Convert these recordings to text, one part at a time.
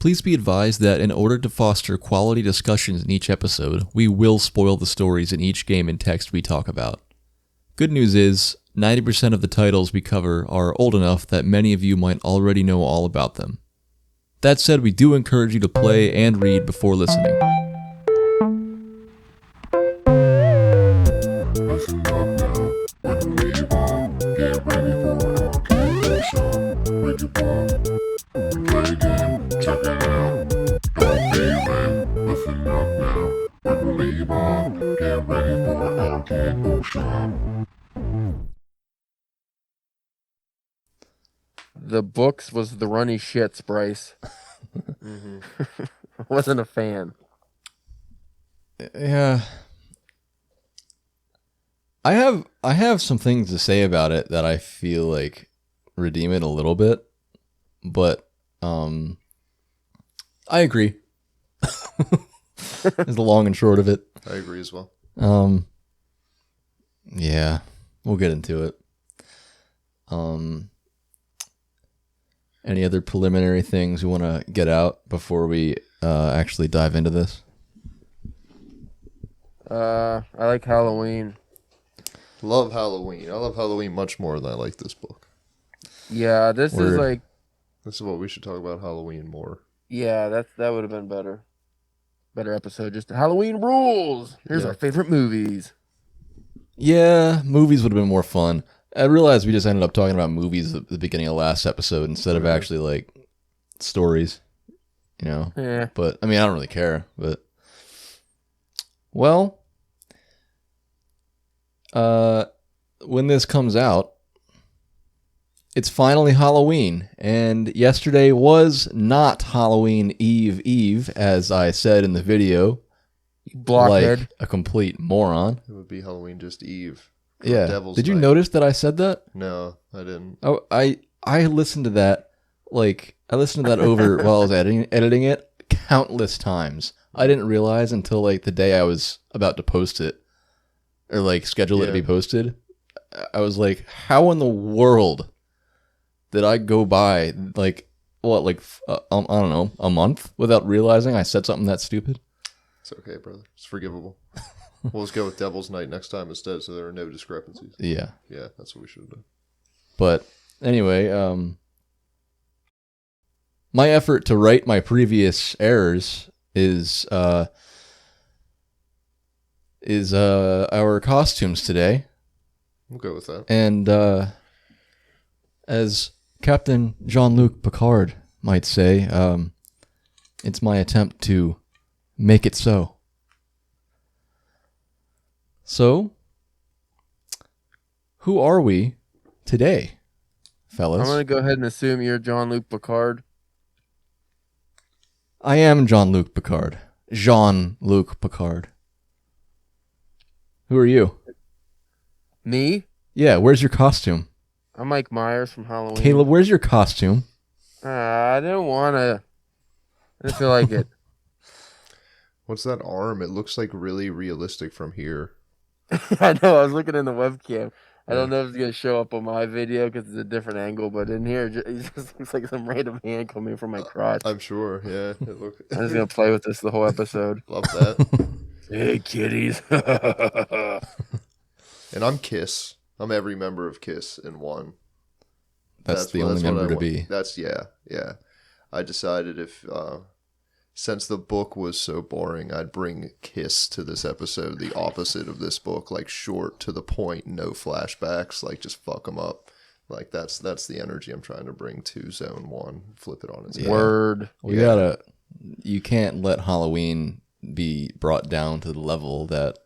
Please be advised that in order to foster quality discussions in each episode, we will spoil the stories in each game and text we talk about. Good news is, 90% of the titles we cover are old enough that many of you might already know all about them. That said, we do encourage you to play and read before listening. Listen up now, when the leave on, get ready for an arcade show. With your ball, play a game, check it out. Don't be lame, listen up now, when the leave on, get ready for an arcade show. The books was the runny shits, Bryce. I wasn't a fan. Yeah. I have some things to say about it that I feel like redeem it a little bit, but I agree. Is the long and short of it. I agree as well. Yeah, we'll get into it. Any other preliminary things you want to get out before we actually dive into this? I like Halloween. Love Halloween. I love Halloween much more than I like this book. Yeah, this Word. is like, This is what we should talk about Halloween more. yeah, that would have been better. Better episode. Just Halloween rules. Here's Yeah. our favorite movies. Yeah, movies would have been more fun. I realized we just ended up talking about movies at the beginning of last episode instead of actually like stories, you know? Yeah. But I mean, I don't really care, but well, when this comes out, it's finally Halloween, and yesterday was not Halloween Eve, as I said in the video, Blockhead. like a complete moron. It would be Halloween just Eve. Yeah. Devil's Did you Night. notice that I said that? No, I didn't. Oh, I listened to that, over while I was editing it countless times. I didn't realize until like the day I was about to post it, or like schedule it to be posted. I was like, how in the world did I go by like I don't know, a month without realizing I said something that stupid? It's okay, brother. It's forgivable. We'll just go with Devil's Night next time instead, so there are no discrepancies. Yeah. Yeah, that's what we should have done. But anyway, my effort to right my previous errors is our costumes today. We'll go with that. And as Captain Jean-Luc Picard might say, it's my attempt to make it so. So, who are we today, fellas? I'm going to go ahead and assume you're Jean-Luc Picard. I am Jean-Luc Picard. Jean-Luc Picard. Who are you? Me? Yeah, where's your costume? I'm Mike Myers from Halloween. Caleb, where's your costume? I didn't want to. I didn't feel like it. What's that arm? It looks like really realistic from here. I know. I was looking in the webcam. I don't know if it's going to show up on my video because it's a different angle, but in here, it just looks like some random hand coming from my crotch. I'm sure, yeah. I'm just going to play with this the whole episode. Love that. Hey, kitties. And I'm Kiss. I'm every member of Kiss in one. That's the only what member I to want. be. That's, yeah. I decided if, since the book was so boring, I'd bring Kiss to this episode, the opposite of this book, like short, to the point, no flashbacks, like just fuck them up. Like that's the energy I'm trying to bring to Zone 1. Flip it on its head. Word. You can't let Halloween be brought down to the level that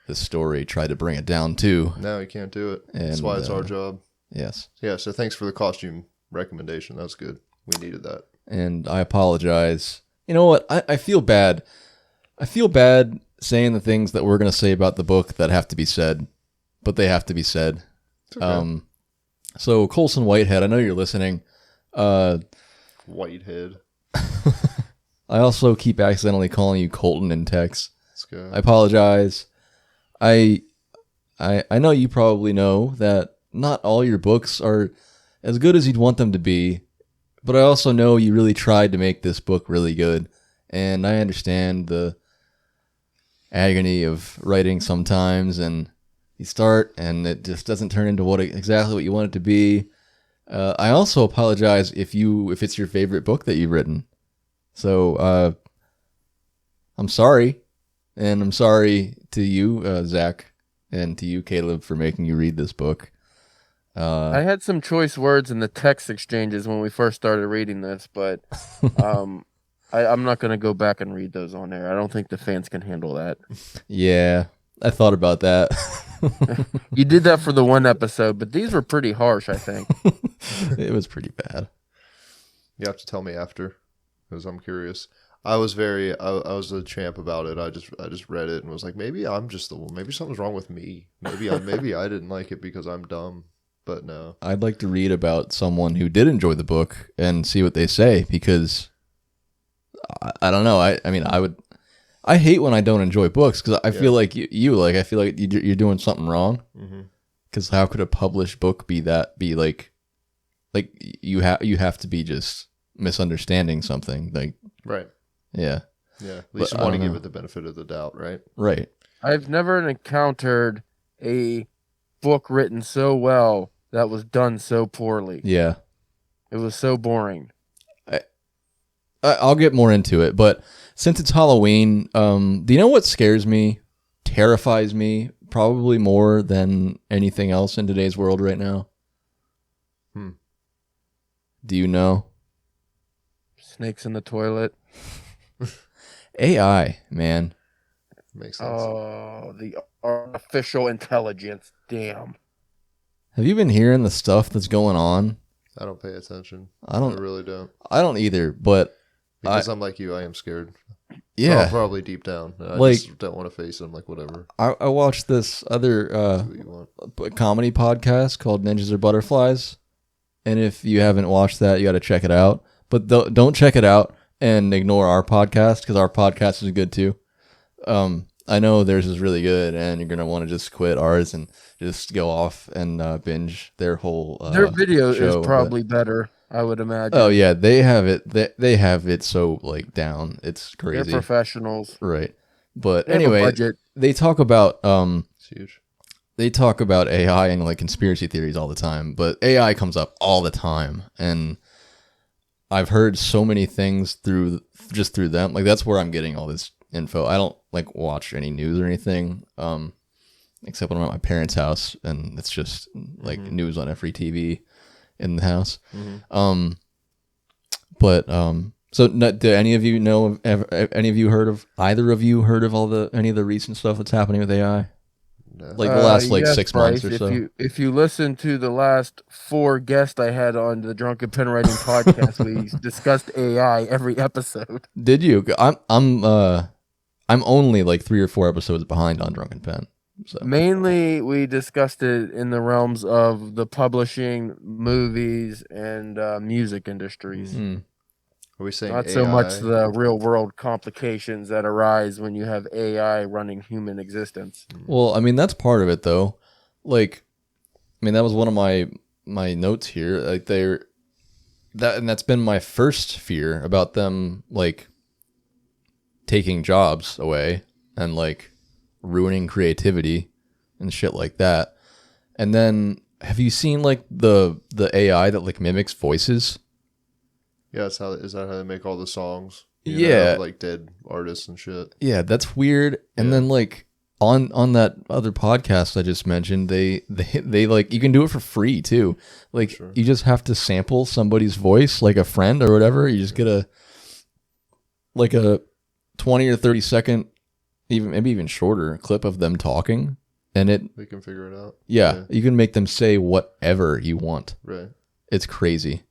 the story tried to bring it down to. No, you can't do it. And, that's why it's our job. Yes. Yeah, so thanks for the costume recommendation. That's good. We needed that. And I apologize. You know what? I feel bad. I feel bad saying the things that we're going to say about the book that have to be said, but they have to be said. Okay. So Colson Whitehead, I know you're listening. Whitehead. I also keep accidentally calling you Colton in text. Let's go. I apologize. I know you probably know that not all your books are as good as you'd want them to be But I also know you really tried to make this book really good, and I understand the agony of writing sometimes, and you start and it just doesn't turn into exactly what you want it to be. I also apologize if it's your favorite book that you've written. So I'm sorry, and I'm sorry to you, Zach, and to you, Caleb, for making you read this book. I had some choice words in the text exchanges when we first started reading this, but I'm not going to go back and read those on air. I don't think the fans can handle that. Yeah, I thought about that. You did that for the one episode, but these were pretty harsh, I think. It was pretty bad. You have to tell me after, because I'm curious. I was a champ about it. I just read it and was like, maybe I'm just the one. Maybe something's wrong with me. Maybe I didn't like it because I'm dumb. But no. I'd like to read about someone who did enjoy the book and see what they say, because I don't know. I hate when I don't enjoy books, because I feel like I feel like you're doing something wrong. Because how could a published book be like you have to be just misunderstanding something, like, right? Yeah. At least you want to give it the benefit of the doubt, right? Right. I've never encountered a book written so well that was done so poorly. Yeah. It was so boring. I'll get more into it, but since it's Halloween, do you know what scares me, terrifies me, probably more than anything else in today's world right now? Do you know? Snakes in the toilet. AI, man. Makes sense. Oh, the artificial intelligence. Damn. Have you been hearing the stuff that's going on? I don't pay attention. I really don't. I don't either, but because I'm like you, I am scared. Yeah. Probably deep down. I just don't want to face it. I'm like, whatever. I watched this other comedy podcast called Ninjas or Butterflies, and if you haven't watched that, you got to check it out. But don't check it out and ignore our podcast, because our podcast is good too. I know theirs is really good, and you're gonna want to just quit ours and just go off and binge their whole. Their video show, is probably better, I would imagine. Oh yeah, they have it. They have it so like down. It's crazy. They're professionals, right? But they have anyway, a budget. they talk about It's huge. They talk about AI and like conspiracy theories all the time, but AI comes up all the time, and I've heard so many things through them. Like, that's where I'm getting all this info. I don't like watch any news or anything, except when I'm at my parents' house, and it's just like news on every TV in the house. So do any of you know? Any of you heard of any of the recent stuff that's happening with AI? Like the last yes, 6 Bryce, months or so. If you listen to the last 4 guests I had on the Drunken Pen Writing podcast, we discussed AI every episode. Did you? I'm only like 3 or 4 episodes behind on Drunken Pen. So. Mainly, we discussed it in the realms of the publishing, movies, and music industries. Are we saying Not AI? so much the real world complications that arise when you have AI running human existence. Well, I mean, that's part of it, though. Like, I mean, that was one of my notes here. Like, that's been my first fear about them, like, taking jobs away and like ruining creativity and shit like that. And then, have you seen like the AI that like mimics voices? Yeah, is that how they make all the songs? Yeah, like dead artists and shit. Yeah, that's weird. And then like on that other podcast I just mentioned, they like, you can do it for free too. Like, you just have to sample somebody's voice, like a friend or whatever. You just get a 20 or 30 second, maybe even shorter clip of them talking, and they can figure it out. Yeah, you can make them say whatever you want. Right. It's crazy.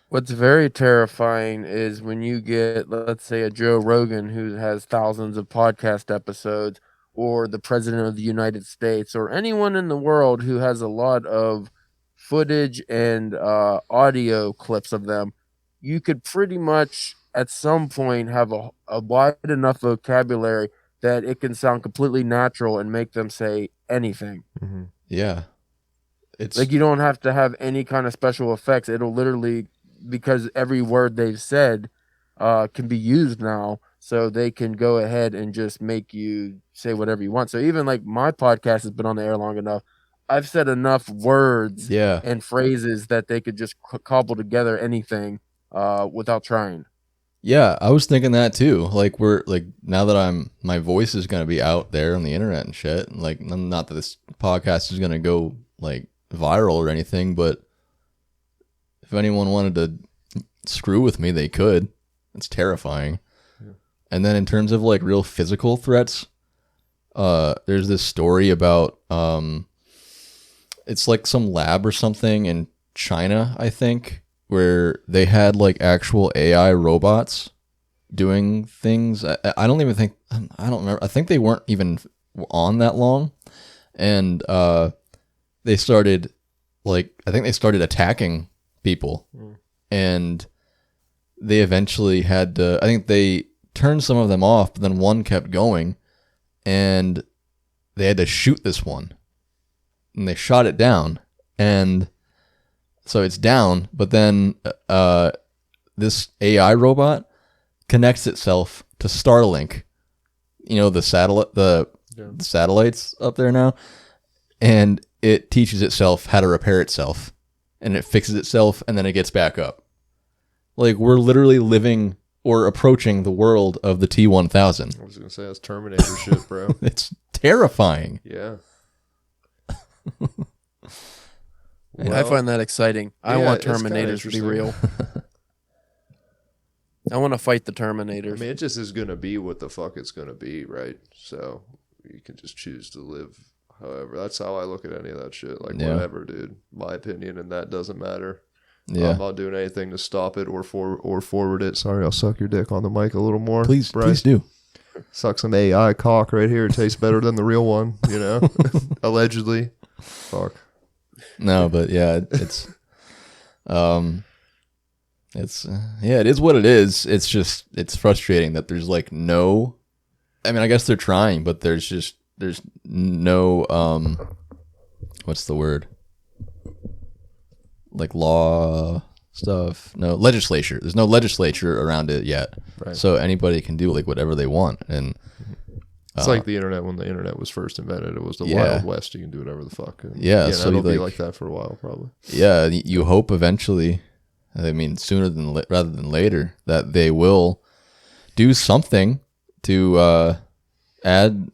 What's very terrifying is when you get, let's say, a Joe Rogan who has thousands of podcast episodes, or the President of the United States, or anyone in the world who has a lot of footage and audio clips of them. You could pretty much at some point have a wide enough vocabulary that it can sound completely natural and make them say anything. Yeah. It's like, you don't have to have any kind of special effects. It'll literally because every word they've said can be used now, so they can go ahead and just make you say whatever you want. So even like my podcast has been on the air long enough, I've said enough words Yeah. and phrases that they could just cobble together anything without trying. Yeah, I was thinking that too. Like we're like now that my voice is gonna be out there on the internet and shit. Like not that this podcast is gonna go like viral or anything, but if anyone wanted to screw with me, they could. It's terrifying. Yeah. And then in terms of like real physical threats, there's this story about it's like some lab or something in China, I think, where they had like actual AI robots doing things. I don't even think, I don't remember. I think they weren't even on that long. And they started I think they started attacking people. And they eventually had to, I think they turned some of them off, but then one kept going and they had to shoot this one. And they shot it down. And so it's down, but then this AI robot connects itself to Starlink. You know, the satellites up there now, and it teaches itself how to repair itself, and it fixes itself, and then it gets back up. Like we're literally living or approaching the world of the T-1000. I was gonna say that's Terminator shit, bro. It's terrifying. Yeah. I find that exciting. I want Terminators to be real. I want to fight the Terminators. I mean, it just is going to be what the fuck it's going to be, right? So you can just choose to live however. That's how I look at any of that shit. Like, whatever, dude. My opinion, and that doesn't matter. Yeah. I'm not doing anything to stop it or forward it. Sorry, I'll suck your dick on the mic a little more. Please, Bryce. please do. Suck some AI cock right here. It tastes better than the real one, you know? Allegedly. Fuck. No, but yeah, it is what it is. It's just, it's frustrating that there's like no, I mean, I guess they're trying, but there's no, what's the word? Like law stuff. No, legislature. There's no legislature around it yet. Right. So anybody can do like whatever they want. And it's like the internet when the internet was first invented. It was the Wild West. You can do whatever the fuck. And, so it'll be like that for a while, probably. Yeah, you hope eventually, I mean, sooner rather than later, that they will do something to add,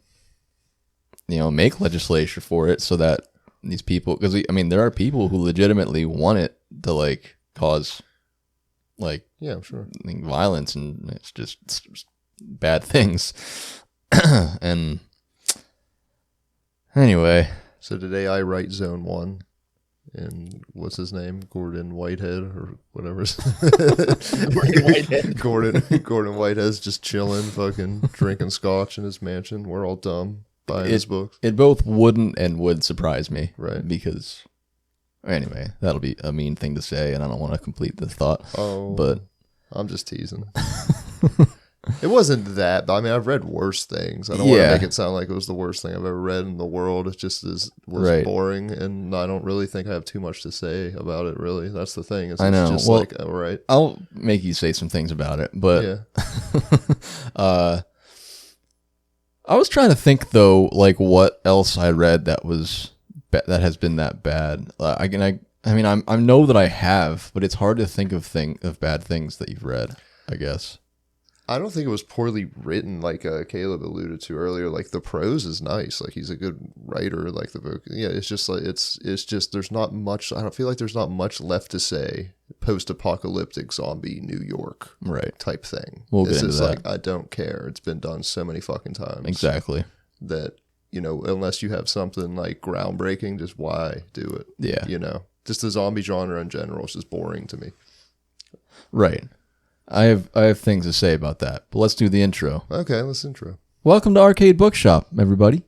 make legislature for it so that these people, because there are people who legitimately want it to like cause, like, yeah, I'm sure, violence, and it's just bad things. And anyway, so did AI write Zone 1? And what's his name? Gordon Whitehead or whatever. Gordon Whitehead's just chilling, fucking drinking scotch in his mansion. We're all dumb buying his books. It both wouldn't and would surprise me. Right. Because, anyway, that'll be a mean thing to say, and I don't want to complete the thought. Oh, but I'm just teasing. It wasn't that, but I've read worse things. I don't want to make it sound like it was the worst thing I've ever read in the world. It just was boring, and I don't really think I have too much to say about it, really. That's the thing. I know. Just like, all right. I'll make you say some things about it, but I was trying to think, though, like what else I read that has been that bad. I know that I have, but it's hard to think of bad things that you've read, I guess. I don't think it was poorly written, like Caleb alluded to earlier. Like the prose is nice. Like he's a good writer. Like the book, it's just like it's just there's not much. I don't feel like there's not much left to say. Post-apocalyptic zombie New York, type thing. We'll get into that. Like I don't care. It's been done so many fucking times. Exactly. That unless you have something like groundbreaking, just why do it? Yeah. Just the zombie genre in general is just boring to me. Right. I have things to say about that, but let's do the intro. Okay, let's intro. Welcome to Arcade Bookshop, everybody,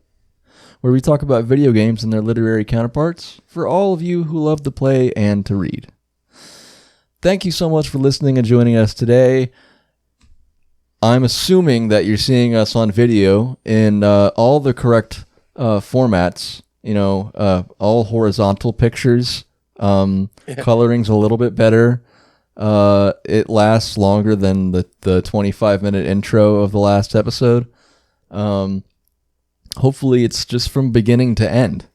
where we talk about video games and their literary counterparts for all of you who love to play and to read. Thank you so much for listening and joining us today. I'm assuming that you're seeing us on video in all the correct formats, all horizontal pictures, coloring's a little bit better. It lasts longer than the 25-minute intro of the last episode. Hopefully it's just from beginning to end,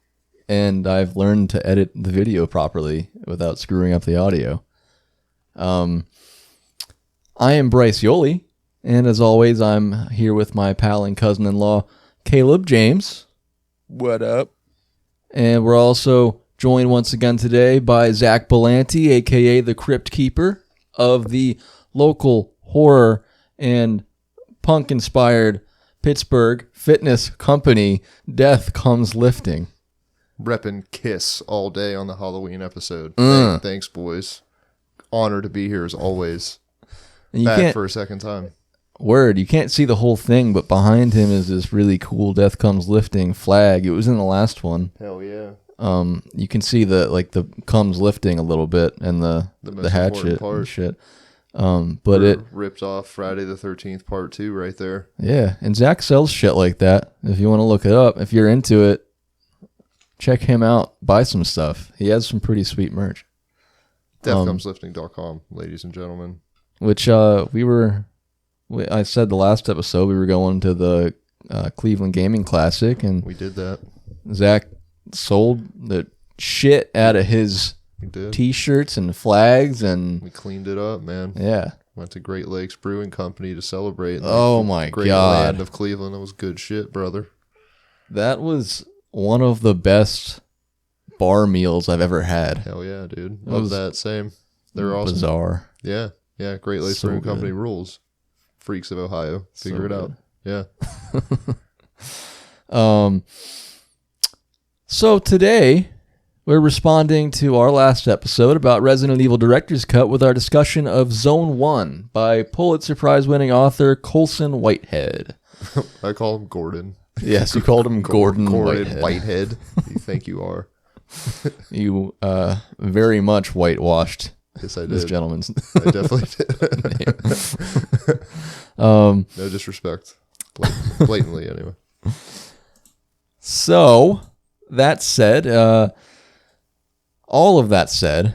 and I've learned to edit the video properly without screwing up the audio. I am Bryce Yoli, and as always, I'm here with my pal and cousin-in-law, Caleb James. What up? And we're also joined once again today by Zach Belanti, a.k.a. the Crypt Keeper of the local horror and punk-inspired Pittsburgh fitness company, Death Comes Lifting. Reppin' Kiss all day on the Halloween episode. Mm. Thanks, boys. Honor to be here as always. And you Back can't, for a second time. you can't see the whole thing, but behind him is this really cool Death Comes Lifting flag. It was in the last one. Hell yeah. You can see the comes lifting a little bit and the most hatchet important part. and shit. But it ripped off Friday the 13th part 2 right there. yeah, and Zach sells shit like that. If you want to look it up, if you're into it, check him out. Buy some stuff. He has some pretty sweet merch. DeathComesLifting.com, ladies and gentlemen. Which I said the last episode we were going to the Cleveland Gaming Classic, and We did that. Zach sold the shit out of his We did. T-shirts and flags, and We cleaned it up, man. yeah. Went to Great Lakes Brewing Company to celebrate. in, Oh the my great God. land of Cleveland. That was good shit, brother. That was one of the best bar meals I've ever had. Hell yeah, dude. That Love was that. Same. They're awesome. Bizarre. Yeah. Yeah. Great Lakes So Brewing good. Company rules. Freaks of Ohio. Figure it out. Yeah. So today we're responding to our last episode about Resident Evil Director's Cut with our discussion of Zone 1 by Pulitzer Prize-winning author Colson Whitehead. I call him Gordon. Yes, you called him Gordon Whitehead. Whitehead. You think you are. You very much whitewashed Yes, I this did. gentleman's I definitely did. name. No disrespect. Blatantly, anyway. So, that said, all of that said,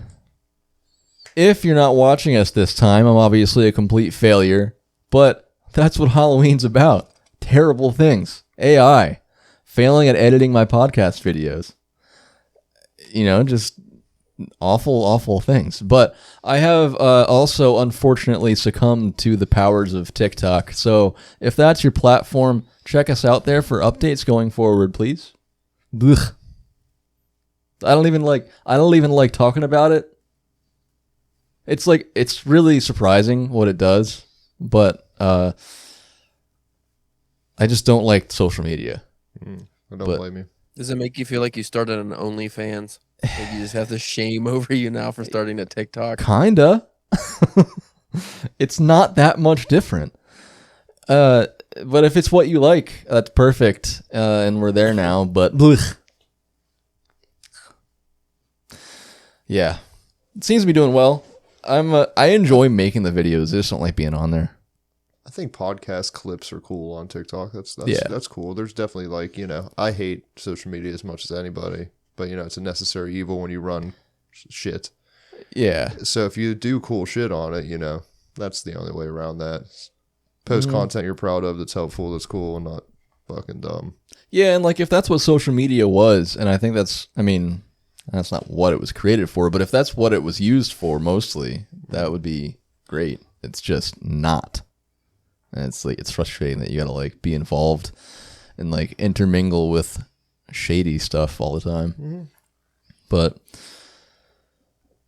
if you're not watching us this time, I'm obviously a complete failure, but that's what Halloween's about. Terrible things. AI. Failing at editing my podcast videos. You know, just awful, awful things. But I have also unfortunately succumbed to the powers of TikTok. So if that's your platform, check us out there for updates going forward, please. Ugh. I don't even like talking about it. It's really surprising what it does, but I just don't like social media. I don't But- blame you. Does it make you feel like you started an OnlyFans? Like you just have the shame over you now for starting a TikTok? Kinda. It's not that much different. But if it's what you like, that's perfect. And we're there now, but ugh. Yeah. It seems to be doing well. I enjoy making the videos. I just don't like being on there. I think podcast clips are cool on TikTok. Yeah. That's cool. There's definitely I hate social media as much as anybody, but it's a necessary evil when you run shit. Yeah. So if you do cool shit on it, that's the only way around that. Post content you're proud of that's helpful, that's cool, and not fucking dumb. Yeah, and like if that's what social media was, and I think that's not what it was created for, but if that's what it was used for mostly, that would be great. It's just not. And it's frustrating that you gotta like be involved and like intermingle with shady stuff all the time. Mm-hmm. But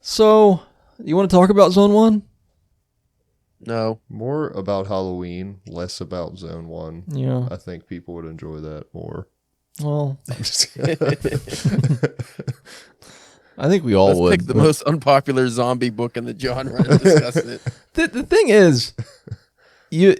so you want to talk about Zone 1? No. More about Halloween, less about Zone 1. Yeah. I think people would enjoy that more. Well, I'm just kidding. I think we all Let's would. pick the most unpopular zombie book in the genre and discuss it. The thing is, you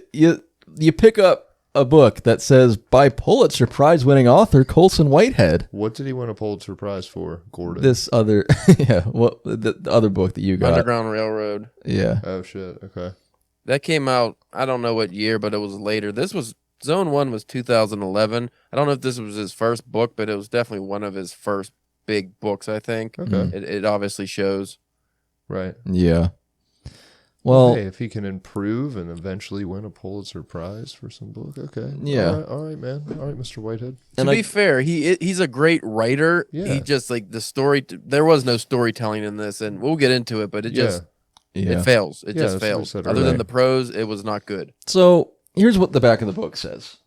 pick up a book that says by Pulitzer Prize-winning author Colson Whitehead. What did he win a Pulitzer Prize for, Gordon? This other, the other book that you got. Underground Railroad. Yeah. Oh, shit. Okay. That came out, I don't know what year, but it was later. Zone 1 was 2011. I don't know if this was his first book, but it was definitely one of his first big books, I think. Okay. It obviously shows. Right. Yeah. Well, hey, if he can improve and eventually win a Pulitzer Prize for some book, okay. Yeah. All right, man. All right, Mr. Whitehead. To be fair, he's a great writer. Yeah. He just like the story. There was no storytelling in this, and we'll get into it. But it just yeah. it fails. It Yeah, just that's what I fails. said Other earlier. than the prose, it was not good. So here's what the back of the book says.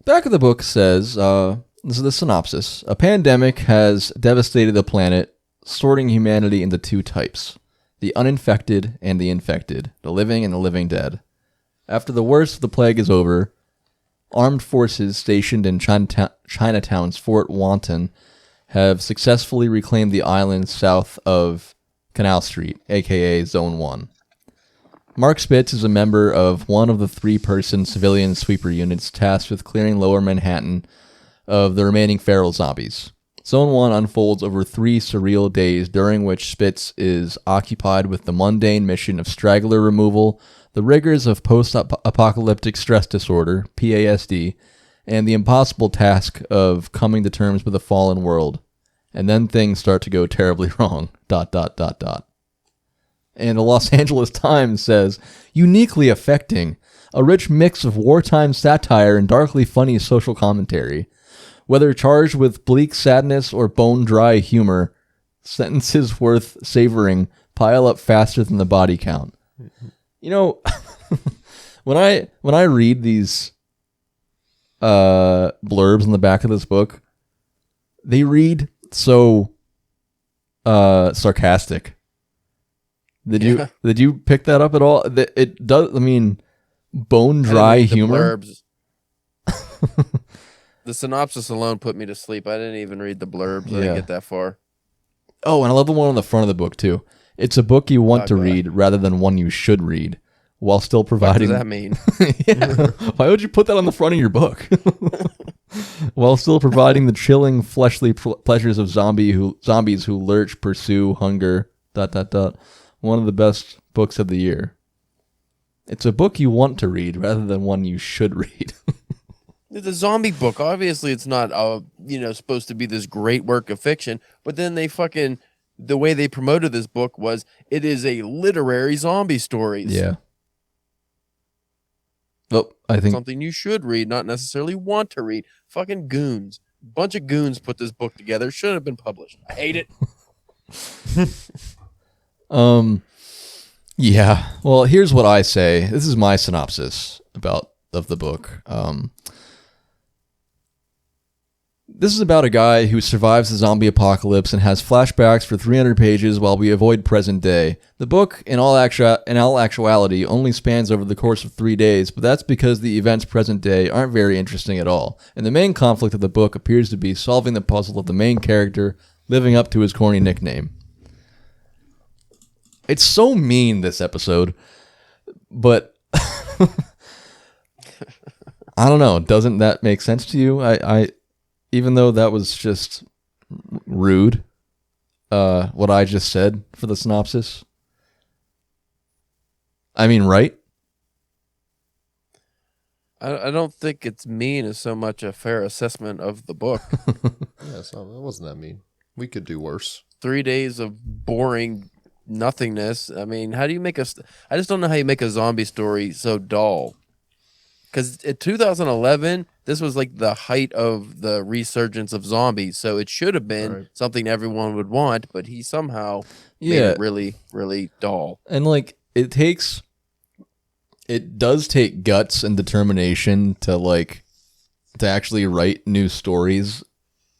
Back of the book says, this is the synopsis. A pandemic has devastated the planet, sorting humanity into two types. The uninfected and the infected. The living and the living dead. After the worst of the plague is over, armed forces stationed in Chinatown's Fort Wanton have successfully reclaimed the island south of Canal Street, aka Zone 1. Mark Spitz is a member of one of the 3-person civilian sweeper units tasked with clearing Lower Manhattan of the remaining feral zombies. Zone 1 unfolds over 3 surreal days, during which Spitz is occupied with the mundane mission of straggler removal, the rigors of post-apocalyptic stress disorder, PASD, and the impossible task of coming to terms with a fallen world. And then things start to go terribly wrong. ... And the Los Angeles Times says, uniquely affecting, a rich mix of wartime satire and darkly funny social commentary. Whether charged with bleak sadness or bone-dry humor, sentences worth savoring pile up faster than the body count. You know, when I read these blurbs in the back of this book, they read so sarcastic. Did you pick that up at all? It does. I mean, bone dry humor. Blurbs. The synopsis alone put me to sleep. I didn't even read the blurbs. I didn't get that far. Oh, and I love the one on the front of the book too. It's a book you want to read rather than one you should read, while still providing. What does that mean? Yeah. Why would you put that on the front of your book? While still providing the chilling fleshly pleasures of zombies who lurch, pursue, hunger. ... One of the best books of the year. It's a book you want to read rather than one you should read. It's a zombie book. Obviously, it's not supposed to be this great work of fiction. But then the way they promoted this book was it is a literary zombie stories. Yeah. Well, I think something you should read, not necessarily want to read. Fucking goons. Bunch of goons put this book together. Shouldn't have been published. I hate it. Yeah. Well, here's what I say. This is my synopsis of the book. This is about a guy who survives the zombie apocalypse and has flashbacks for 300 pages while we avoid present day. The book, in all actuality, only spans over the course of 3 days, but that's because the events present day aren't very interesting at all. And the main conflict of the book appears to be solving the puzzle of the main character living up to his corny nickname. It's so mean, this episode, but I don't know. Doesn't that make sense to you? I even though that was just rude, what I just said for the synopsis. I mean, right? I don't think it's mean as so much a fair assessment of the book. Yeah, it wasn't that mean. We could do worse. 3 days of boring nothingness. I mean, how do you make I just don't know how you make a zombie story so dull. Because in 2011, this was like the height of the resurgence of zombies, so it should have been something everyone would want, but he somehow made it really, really dull. And like it does take guts and determination to actually write new stories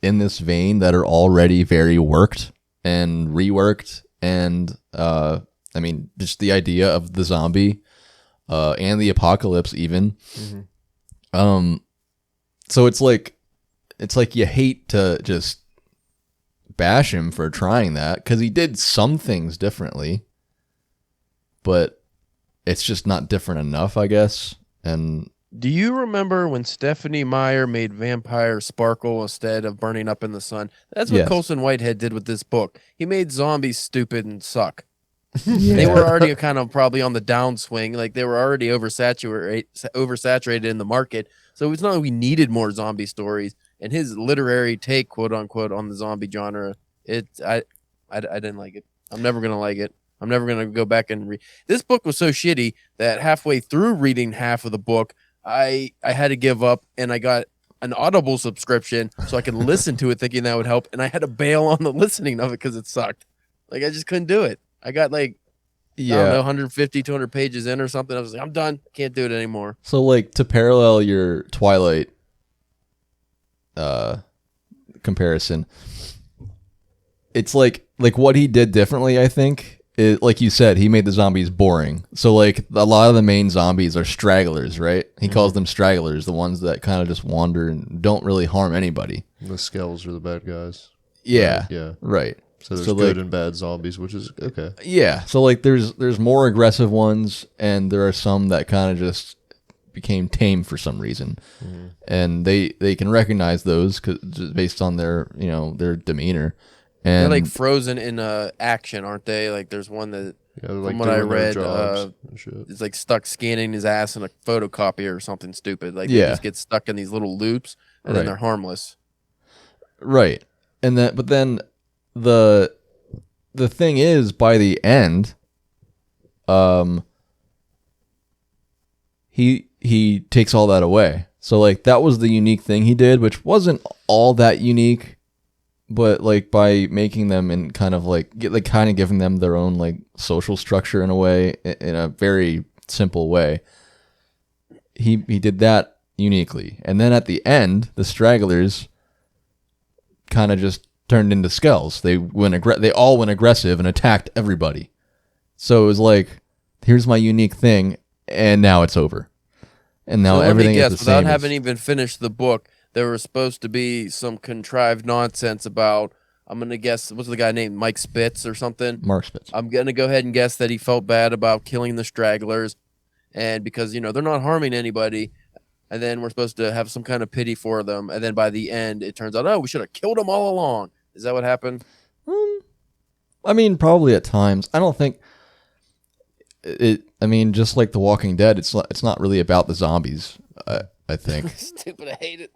in this vein that are already very worked and reworked. And I mean, just the idea of the zombie and the apocalypse even. Mm-hmm. So it's like you hate to just bash him for trying that, because he did some things differently, but it's just not different enough, I guess. And do you remember when Stephanie Meyer made vampire sparkle instead of burning up in the sun? That's what Colson Whitehead did with this book. He made zombies stupid and suck. Yeah. They were already kind of probably on the downswing. Like they were already oversaturated in the market. So it's not like we needed more zombie stories. And his literary take, quote unquote, on the zombie genre, I didn't like it. I'm never gonna like it. I'm never gonna go back and read. This book was so shitty that halfway through reading half of the book, I had to give up, and I got an Audible subscription so I could listen to it, thinking that would help, and I had to bail on the listening of it because it sucked. Like I just couldn't do it. I got like I don't know, 150, 200 pages in or something. I was like, I'm done. Can't do it anymore. So like to parallel your Twilight comparison, it's like what he did differently, I think, is, like you said, he made the zombies boring. So like a lot of the main zombies are stragglers, right? He calls them stragglers, the ones that kind of just wander and don't really harm anybody. The skells are the bad guys. Yeah. Yeah. Right. So there's So, good like- and bad zombies, which is okay. Yeah. So like there's more aggressive ones, and there are some that kind of just became tame for some reason. And they can recognize those just based on their, their demeanor. They're And like frozen in action, aren't they? Like there's one that Yeah, they're like from what I doing their read, jobs and shit. is like stuck scanning his ass in a photocopier or something stupid. Like Yeah. they just get stuck in these little loops, and then Right. they're harmless. right. And then but then the thing is, by the end, he takes all that away. So like that was the unique thing he did, which wasn't all that unique, but like by making them and kind of giving them their own like social structure in a way, in a very simple way. He did that uniquely. And then at the end, the stragglers kind of just turned into skells. They all went aggressive and attacked everybody. So it was like, here's my unique thing, and now it's over. And now So let everything me guess, is the without same. having even finished the book, there was supposed to be some contrived nonsense about, I'm going to guess, what's the guy named? Mike Spitz or something? Mark Spitz. I'm going to go ahead and guess that he felt bad about killing the stragglers, and because, they're not harming anybody, and then we're supposed to have some kind of pity for them, and then by the end, it turns out, oh, we should have killed them all along. Is that what happened? I mean, probably at times. I don't think it. I mean, just like The Walking Dead, it's not really about the zombies. I think. Stupid, I hate it.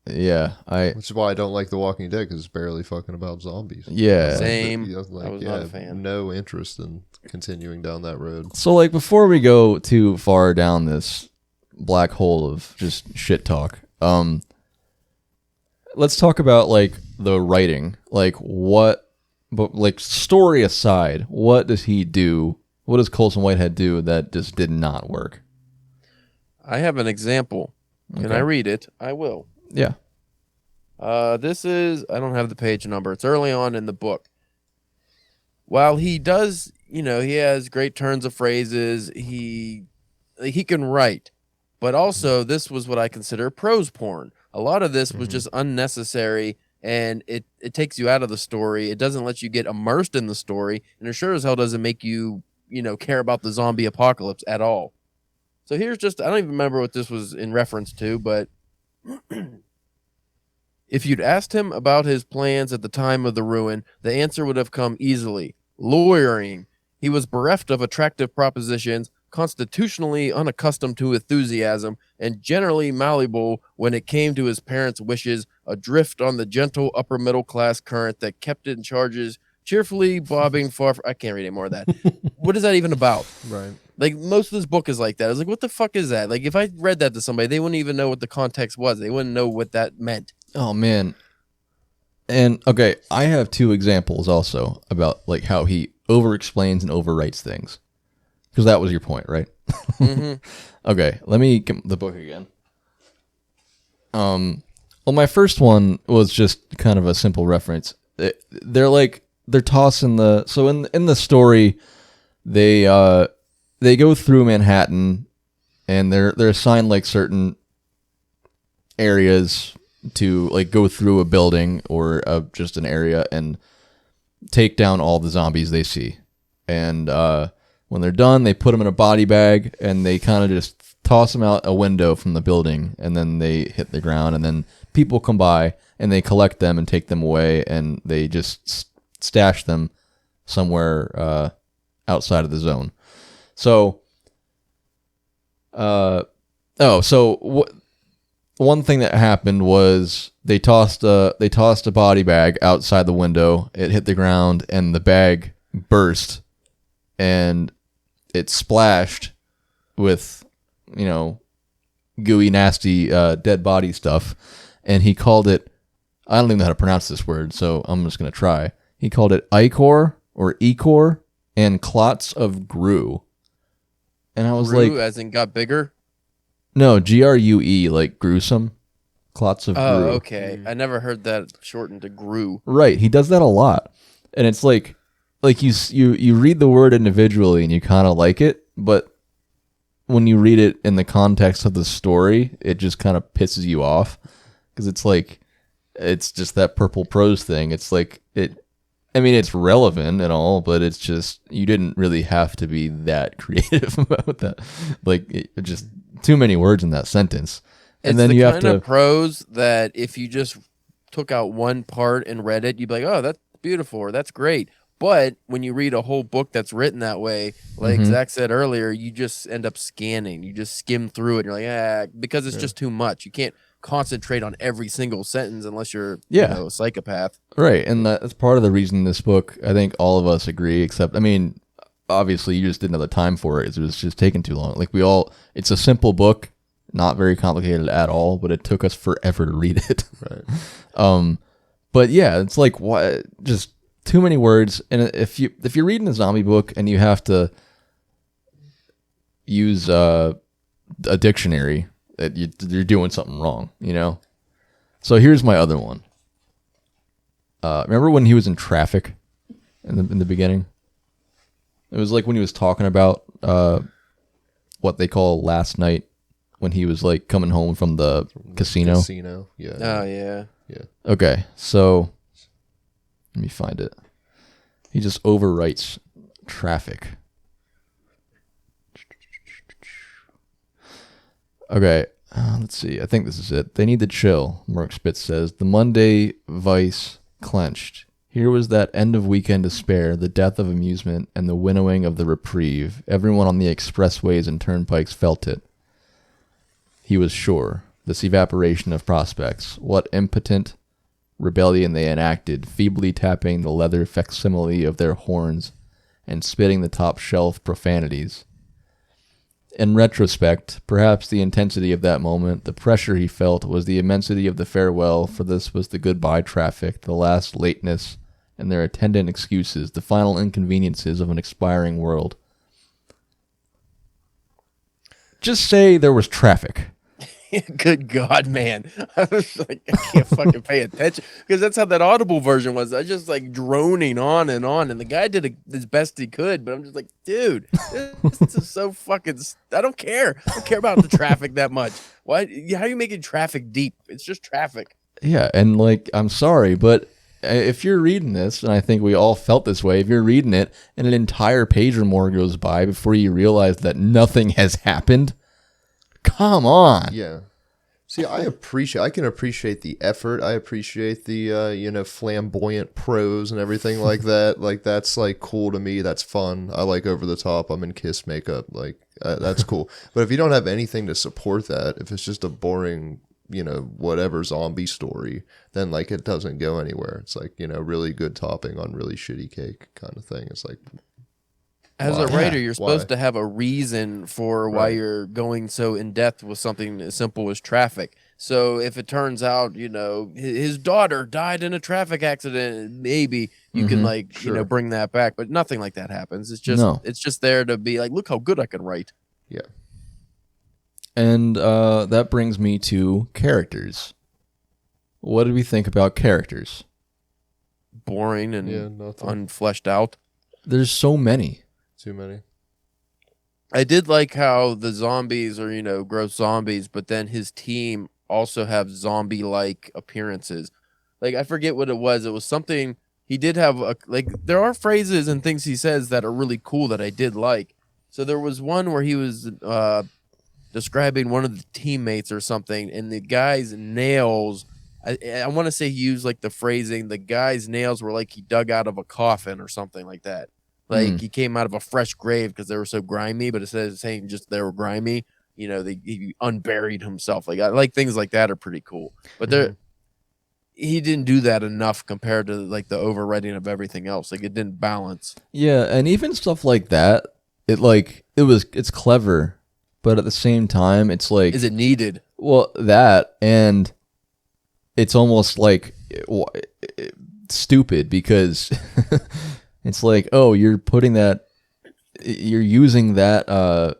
Yeah, Which is why I don't like The Walking Dead, because it's barely fucking about zombies. yeah. Same. You know, like, I was not a fan. No interest in continuing down that road. So like before we go too far down this black hole of just shit talk, let's talk about like the writing. But like story aside, what does he do? What does Colson Whitehead do that just did not work? I have an example. Can Okay. I read it? I will. Yeah. This is, I don't have the page number. It's early on in the book. While he does, he has great turns of phrases. He can write, but also this was what I consider prose porn. A lot of this was just unnecessary, and it takes you out of the story. It doesn't let you get immersed in the story, and it sure as hell doesn't make you, care about the zombie apocalypse at all. So here's just, I don't even remember what this was in reference to, but if you'd asked him about his plans at the time of the ruin, the answer would have come easily. Lawyering. He was bereft of attractive propositions, constitutionally unaccustomed to enthusiasm, and generally malleable when it came to his parents' wishes, adrift on the gentle upper middle class current that kept it in charges, cheerfully bobbing far. I can't read any more of that. What is that even about? Right. Like, most of this book is like that. I was like, what the fuck is that? Like, if I read that to somebody, they wouldn't even know what the context was. They wouldn't know what that meant. Oh man. And okay, I have two examples also about like how he over-explains and overwrites things. Because that was your point, right? Okay, let me get the book again. Well, my first one was just kind of a simple reference. They're tossing the, so in the story, they go through Manhattan, and they're assigned like certain areas to like go through a building or just an area and take down all the zombies they see. And when they're done, they put them in a body bag and they kind of just toss them out a window from the building, and then they hit the ground, and then people come by and they collect them and take them away, and they just stash them somewhere outside of the zone. So, one thing that happened was they tossed a body bag outside the window. It hit the ground, and the bag burst and it splashed with, gooey, nasty, dead body stuff. And he called it, I don't even know how to pronounce this word, so I'm just going to try. He called it ichor or echor and clots of grue. And I was Grue, like, as in got bigger? no, grue, like gruesome. Clots of grue. Oh, okay. I never heard that shortened to grue. Right. He does that a lot. And it's like you read the word individually and you kind of like it, but when you read it in the context of the story, it just kind of pisses you off because it's just that purple prose thing. It's like it's relevant and all, but it's just you didn't really have to be that creative about that. Like it just too many words in that sentence. And It's then the you have kind to of prose that if you just took out one part and read it, you'd be like, oh, that's beautiful or that's great. But when you read a whole book that's written that way, like Zach said earlier, you just end up scanning. You just skim through it. And you're like, because it's just too much. You can't concentrate on every single sentence unless you're a psychopath. Right, and that's part of the reason this book, I think all of us agree, except, obviously you just didn't have the time for it. It was just taking too long. Like it's a simple book, not very complicated at all, but it took us forever to read it. Right. But yeah, it's like, what, just too many words. And if you're reading a zombie book and you have to use a dictionary, you're doing something wrong, So here's my other one. Remember when he was in traffic in the beginning? It was like when he was talking about what they call last night when he was like coming home from the casino. Casino, yeah. Oh, yeah. Yeah. Okay, so let me find it. He just overwrites traffic. Okay, let's see. I think this is it. They need to chill, Mark Spitz says. The Monday vice clenched. Here was that end of weekend despair, the death of amusement, and the winnowing of the reprieve. Everyone on the expressways and turnpikes felt it. He was sure. This evaporation of prospects. What impotent rebellion they enacted, feebly tapping the leather facsimile of their horns and spitting the top shelf profanities. In retrospect, perhaps the intensity of that moment, the pressure he felt, was the immensity of the farewell, for this was the goodbye traffic, the last lateness, and their attendant excuses, the final inconveniences of an expiring world. Just say there was traffic. Good God, man. I was like, I can't fucking pay attention because that's how that Audible version was. I was just like droning on. And the guy did his best he could, but I'm just like, dude, this is so fucking, I don't care. I don't care about the traffic that much. Why? How are you making traffic deep? It's just traffic. Yeah, and I'm sorry, but if you're reading this, and I think we all felt this way, if you're reading it and an entire page or more goes by before you realize that nothing has happened, come on. Yeah. See, I can appreciate the effort. I appreciate the, flamboyant prose and everything like that. Like, that's, like, cool to me. That's fun. I like over the top. I'm in Kiss makeup. Like, that's cool. But if you don't have anything to support that, if it's just a boring, whatever zombie story, then, like, it doesn't go anywhere. It's like, really good topping on really shitty cake kind of thing. It's like... As a writer, you're supposed Why? to have a reason for why you're going so in depth with something as simple as traffic. So if it turns out, his daughter died in a traffic accident, maybe you can bring that back. But nothing like that happens. It's just there to be like, look how good I can write. Yeah. And that brings me to characters. What did we think about characters? Boring and unfleshed out. There's so many. Too many. I did like how the zombies are, gross zombies, but then his team also have zombie-like appearances. Like, I forget what it was. It was something, he did have, there are phrases and things he says that are really cool that I did like. So there was one where he was describing one of the teammates or something, and the guy's nails, I want to say he used, like, the phrasing, the guy's nails were like he dug out of a coffin or something like that. Like, he came out of a fresh grave because they were so grimy, but instead of saying just they were grimy, he unburied himself. Like, I like things like that are pretty cool. But he didn't do that enough compared to like the overwriting of everything else. Like it didn't balance. Yeah, and even stuff like that, it's clever, but at the same time, it's like Is it needed? well that and it's almost like stupid because it's like you're using that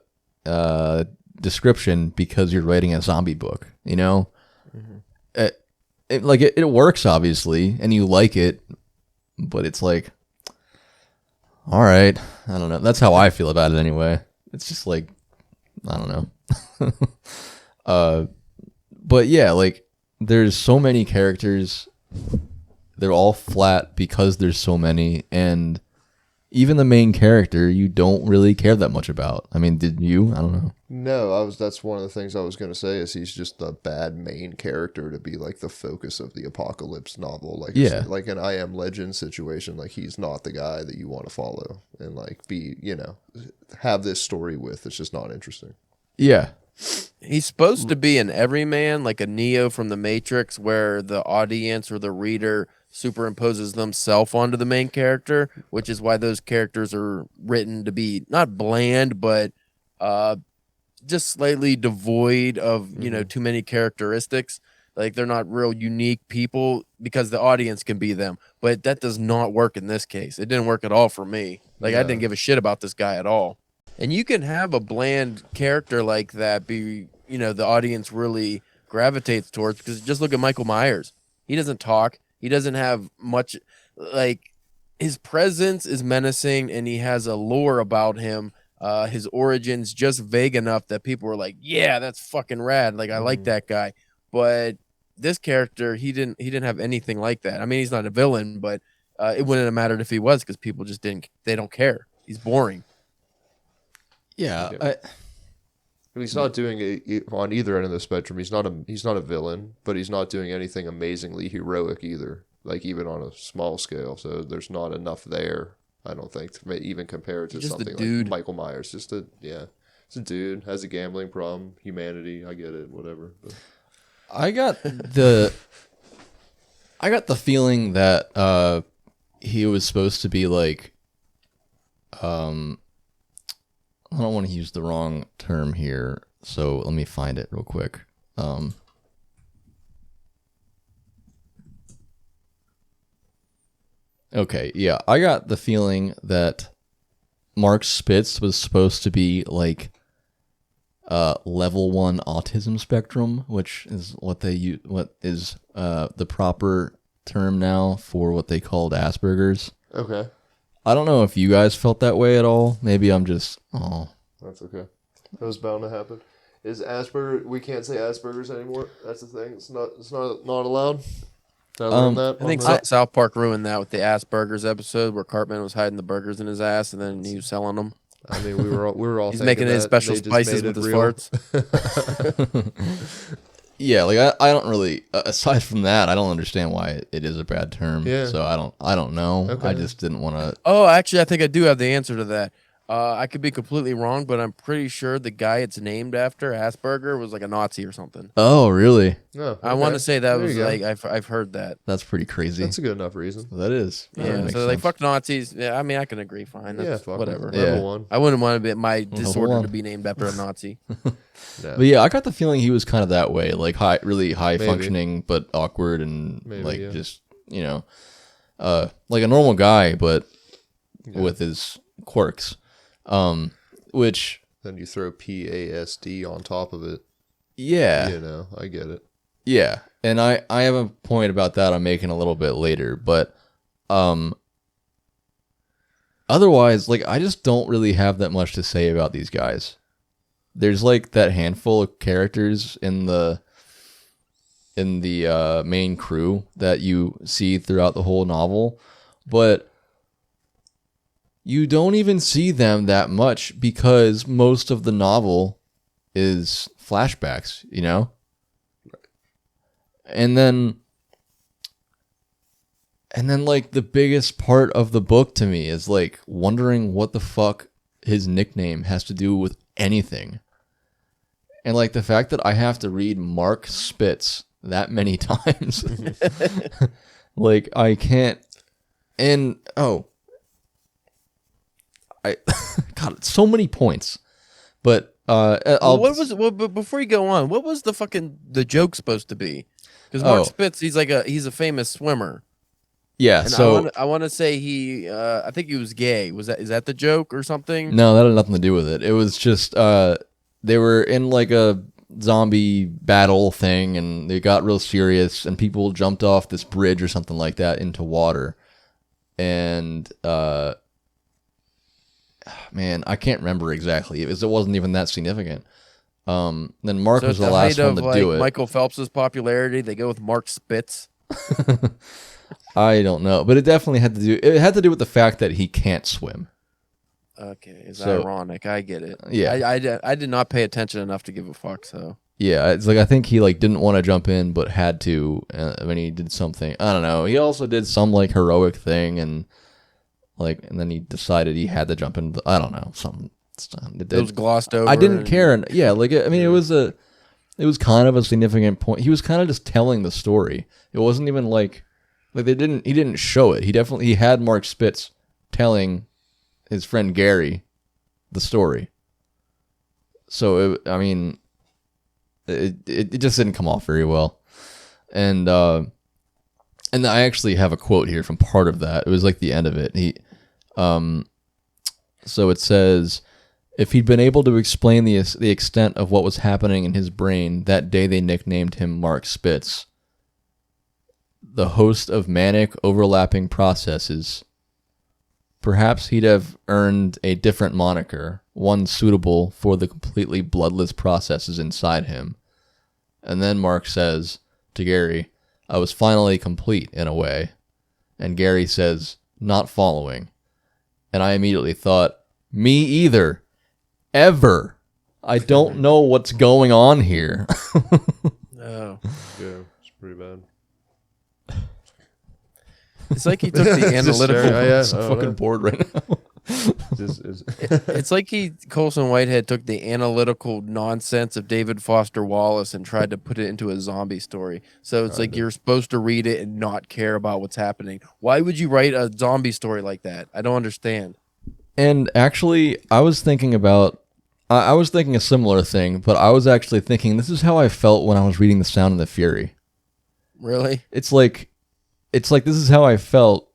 description because you're writing a zombie book, you know. It works obviously, and you like it, but it's like, all right, I don't know. That's how I feel about it anyway. It's just like, I don't know. But yeah, like there's so many characters. They're all flat because there's so many, and even the main character you don't really care that much about. I mean, did you? I don't know. No, that's one of the things I was going to say is he's just a bad main character to be like the focus of the apocalypse novel. Like, Yeah. It's like an I Am Legend situation. Like he's not the guy that you want to follow and like have this story with. It's just not interesting. Yeah. He's supposed to be an everyman, like a Neo from the Matrix, where the audience or the reader superimposes themselves onto the main character, which is why those characters are written to be not bland, but just slightly devoid of, too many characteristics. Like they're not real unique people because the audience can be them. But that does not work in this case. It didn't work at all for me. Like I didn't give a shit about this guy at all. And you can have a bland character like that be, the audience really gravitates towards, because just look at Michael Myers. He doesn't talk. He doesn't have much, like his presence is menacing and he has a lore about him. His origins just vague enough that people were like, yeah, that's fucking rad. Like I like that guy. But this character, he didn't have anything like that. I mean, he's not a villain, but it wouldn't have mattered if he was, because people just they don't care. He's boring. Yeah. He's not doing it on either end of the spectrum. He's not a villain, but he's not doing anything amazingly heroic either. Like even on a small scale. So there's not enough there, I don't think, to even compare it to Just something like Michael Myers. It's a dude, has a gambling problem, humanity. I get it, whatever. But. I got the feeling that he was supposed to be like, I don't want to use the wrong term here, so let me find it real quick. Okay, yeah, I got the feeling that Mark Spitz was supposed to be like level 1 autism spectrum, which is what is the proper term now for what they called Asperger's. Okay. I don't know if you guys felt that way at all. Maybe I'm just That's okay. That was bound to happen. Is Asperger? We can't say Asperger's anymore. That's the thing. It's not allowed. Did I learn that? I think South Park ruined that with the Asperger's episode where Cartman was hiding the burgers in his ass and then he was selling them. I mean, we were all. He's making his special spices with his farts. Yeah, like I don't really. Aside from that, I don't understand why it is a bad term. Yeah. So I don't know. Okay. I just didn't want to. Oh, actually, I think I do have the answer to that. I could be completely wrong, but I'm pretty sure the guy it's named after, Asperger, was like a Nazi or something. Oh, really? Oh, okay. I want to say that There was you go. like I've heard that. That's pretty crazy. That's a good enough reason. That is. Yeah, That makes so like sense. fuck Nazis. Yeah, I mean I can agree. Fine, that's Fuck whatever. it. Yeah. Level 1. I wouldn't want to be my disorder one. to be named after a Nazi. No. But yeah, I got the feeling he was kind of that way, like really high Maybe. functioning, but awkward and Maybe, just like a normal guy, but Yeah. with his quirks. Which Then you throw PASD on top of it. yeah. I get it. Yeah, and I have a point about that I'm making a little bit later, but otherwise, like I just don't really have that much to say about these guys. There's like that handful of characters in the main crew that you see throughout the whole novel, but you don't even see them that much because most of the novel is flashbacks, And then like the biggest part of the book to me is like wondering what the fuck his nickname has to do with anything. And like the fact that I have to read Mark Spitz that many times. Like, I can't. And, God, it's so many points. But, but before you go on, what was the joke supposed to be? Because Mark Spitz, he's a famous swimmer. Yeah, and so I want to say I think he was gay. Is that the joke or something? No, that had nothing to do with it. It was just they were in like a zombie battle thing, and they got real serious, and people jumped off this bridge or something like that into water. And man, I can't remember exactly. It wasn't even that significant. Then Mark was the last one to do it. Michael Phelps's popularity, they go with Mark Spitz. I don't know, but it definitely had to do. It had to do with the fact that he can't swim. Okay, it's ironic. I get it. Yeah, I did not pay attention enough to give a fuck. So yeah, it's like I think he like didn't want to jump in, but had to when he did something. I don't know. He also did some like heroic thing, and then he decided he had to jump in. I don't know, something. It was glossed over. I didn't care, and yeah, like I mean, it was kind of a significant point. He was kind of just telling the story. It wasn't even like he didn't show it. He had Mark Spitz telling his friend Gary the story. So it just didn't come off very well. And I actually have a quote here from part of that. It was like the end of it. So it says, if he'd been able to explain the extent of what was happening in his brain that day they nicknamed him Mark Spitz, the host of manic overlapping processes, perhaps he'd have earned a different moniker, one suitable for the completely bloodless processes inside him. And then Mark says to Gary, I was finally complete in a way. And Gary says, not following. And I immediately thought, me either. Ever. I don't know what's going on here. Oh. Yeah, it's pretty bad. It's like he took the analytical. I'm so fucking bored right now. It's like Colson Whitehead took the analytical nonsense of David Foster Wallace and tried to put it into a zombie story. So it's like you're supposed to read it and not care about what's happening. Why would you write a zombie story like that? I don't understand. And actually, I was thinking a similar thing, but I was actually thinking this is how I felt when I was reading The Sound and the Fury. Really? It's like this is how I felt,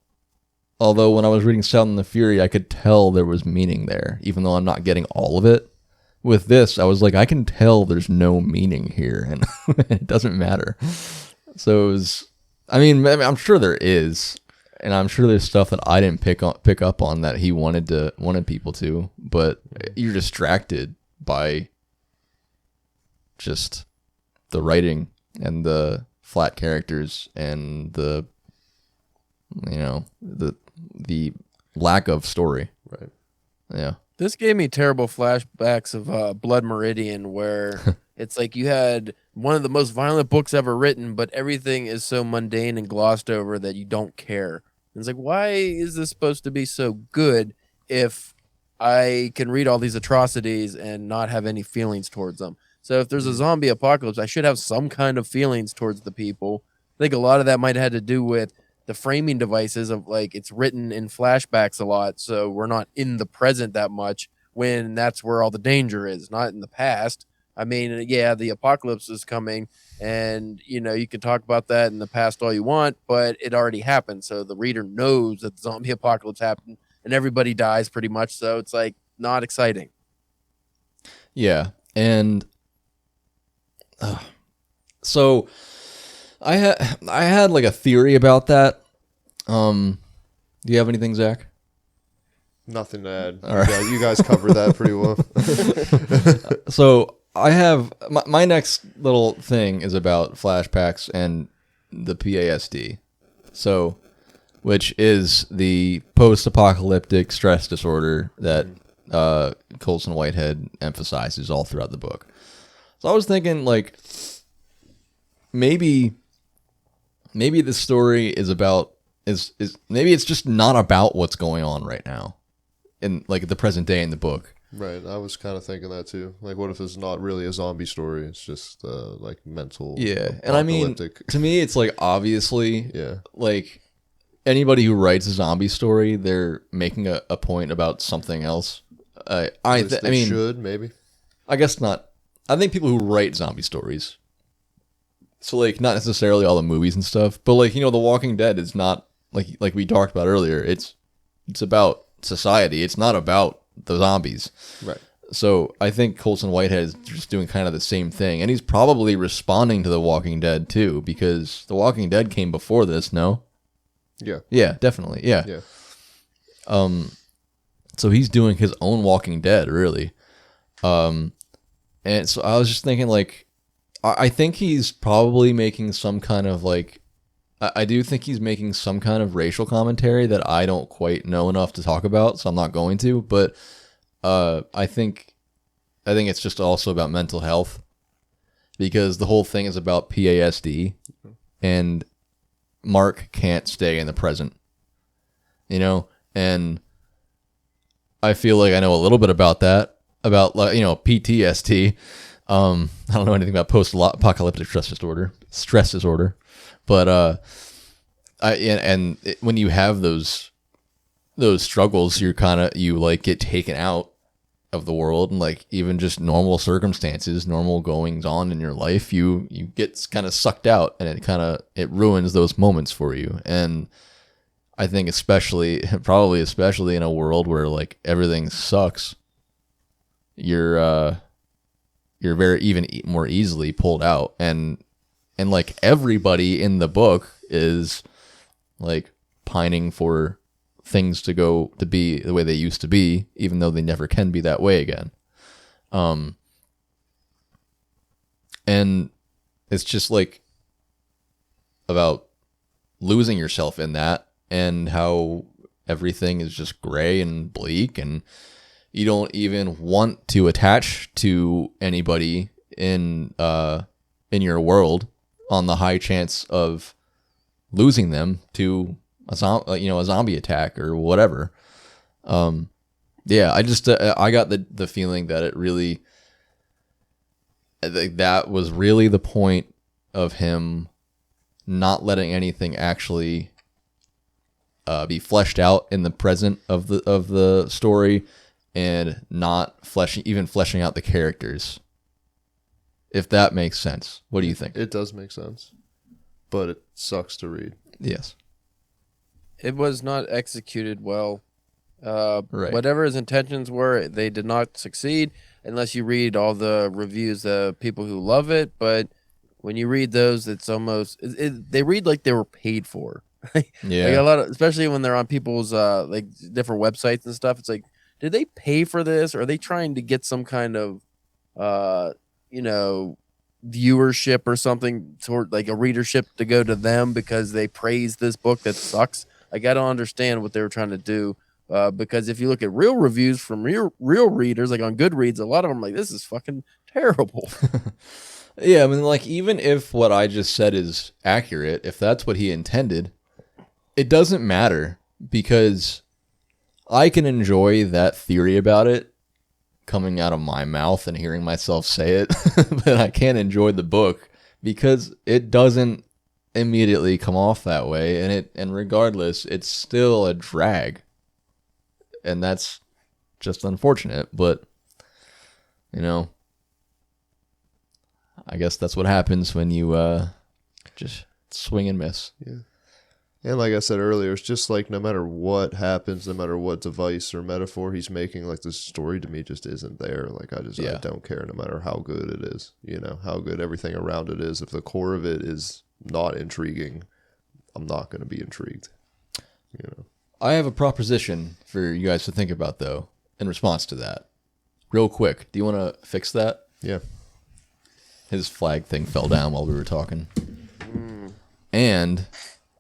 although when I was reading Sound and the Fury, I could tell there was meaning there, even though I'm not getting all of it. With this, I was like, I can tell there's no meaning here, and it doesn't matter. So it was, I'm sure there is, and I'm sure there's stuff that I didn't pick up on that he wanted people to, but you're distracted by just the writing and the flat characters and the lack of story. Right. Yeah. This gave me terrible flashbacks of Blood Meridian, where it's like you had one of the most violent books ever written, but everything is so mundane and glossed over that you don't care. And it's like, why is this supposed to be so good if I can read all these atrocities and not have any feelings towards them? So if there's a zombie apocalypse, I should have some kind of feelings towards the people. I think a lot of that might have had to do with the framing devices of like it's written in flashbacks a lot, so we're not in the present that much when that's where all the danger is, not in the past. I mean, yeah, the apocalypse is coming, and you can talk about that in the past all you want, but it already happened, so the reader knows that the zombie apocalypse happened and everybody dies pretty much, so it's like not exciting. Yeah, and so I had like a theory about that. Do you have anything, Zach? Nothing to add. All right. Yeah, you guys covered that pretty well. So I have my next little thing is about flashbacks and the PASD. So, which is the post-apocalyptic stress disorder that Colson Whitehead emphasizes all throughout the book. So I was thinking, like, maybe this story is about maybe it's just not about what's going on right now in like the present day in the book. Right. I was kind of thinking that too. Like, what if it's not really a zombie story? It's just like mental. Yeah, and I mean, apocalyptic. to me, it's like obviously, Yeah. like anybody who writes a zombie story, they're making a point about something else. I mean, should maybe. I guess not. I think people who write zombie stories, so like not necessarily all the movies and stuff, but like The Walking Dead is not like we talked about earlier. It's about society. It's not about the zombies. Right. So I think Colson Whitehead is just doing kind of the same thing, and he's probably responding to The Walking Dead too, because The Walking Dead came before this. No. Yeah. Yeah, definitely. Yeah. Yeah. So he's doing his own Walking Dead, really. And so I was just thinking, like, I think he's probably making some kind of, like, I do think he's making some kind of racial commentary that I don't quite know enough to talk about, so I'm not going to. But I think it's just also about mental health, because the whole thing is about PASD, and Mark can't stay in the present, and I feel like I know a little bit about that, about PTSD. I don't know anything about post-apocalyptic stress disorder, but when you have those struggles, you get taken out of the world, and like even just normal circumstances, normal goings on in your life, you get kind of sucked out, and it ruins those moments for you. And I think probably especially in a world where like everything sucks, you're very even more easily pulled out, and like everybody in the book is like pining for things to be the way they used to be, even though they never can be that way again. And it's just like about losing yourself in that, and how everything is just gray and bleak, and you don't even want to attach to anybody in your world, on the high chance of losing them to a zombie attack or whatever. Yeah, I got the feeling that it really, that was really the point of him not letting anything actually be fleshed out in the present of the story, and not fleshing out the characters. If that makes sense. What do you think? It does make sense, but it sucks to read. Yes. It was not executed well. Right. Whatever his intentions were, they did not succeed, unless you read all the reviews of people who love it. But when you read those, it's almost they read like they were paid for. Yeah. Like a lot of, especially when they're on people's like different websites and stuff. It's like, did they pay for this, or are they trying to get some kind of viewership or something, toward like a readership to go to them because they praise this book that sucks? Like, I don't understand what they were trying to do. Because if you look at real reviews from real readers, like on Goodreads, a lot of them are like, this is fucking terrible. Yeah, I mean, like, even if what I just said is accurate, if that's what he intended, it doesn't matter, because I can enjoy that theory about it coming out of my mouth and hearing myself say it, but I can't enjoy the book because it doesn't immediately come off that way, and regardless, it's still a drag. And that's just unfortunate, but I guess that's what happens when you just swing and miss. Yeah. And like I said earlier, it's just like no matter what happens, no matter what device or metaphor he's making, like the story to me just isn't there. Like I don't care no matter how good it is, how good everything around it is. If the core of it is not intriguing, I'm not going to be intrigued. I have a proposition for you guys to think about, though, in response to that. Real quick, do you want to fix that? Yeah. His flag thing fell down while we were talking. And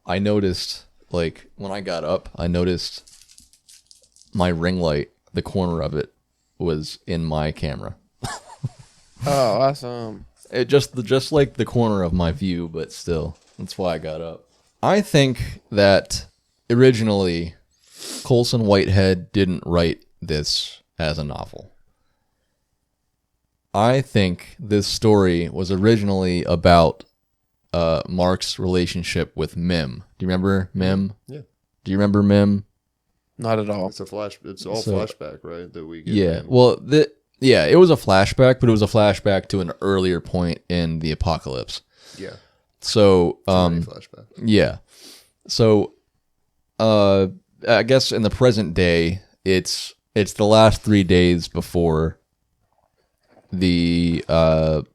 I noticed, like, when I got up, I noticed my ring light, the corner of it, was in my camera. Oh, awesome. It just like the corner of my view, but still. That's why I got up. I think that originally Colson Whitehead didn't write this as a novel. I think this story was originally about Mark's relationship with Mim. Do you remember Mim? Yeah. Do you remember Mim? Not at all. It's all So- flashback, right? That we get. Yeah. in. Well, it was a flashback, but it was a flashback to an earlier point in the apocalypse. Yeah. So, Too many flashbacks. yeah. So, I guess in the present day, it's the last 3 days before the what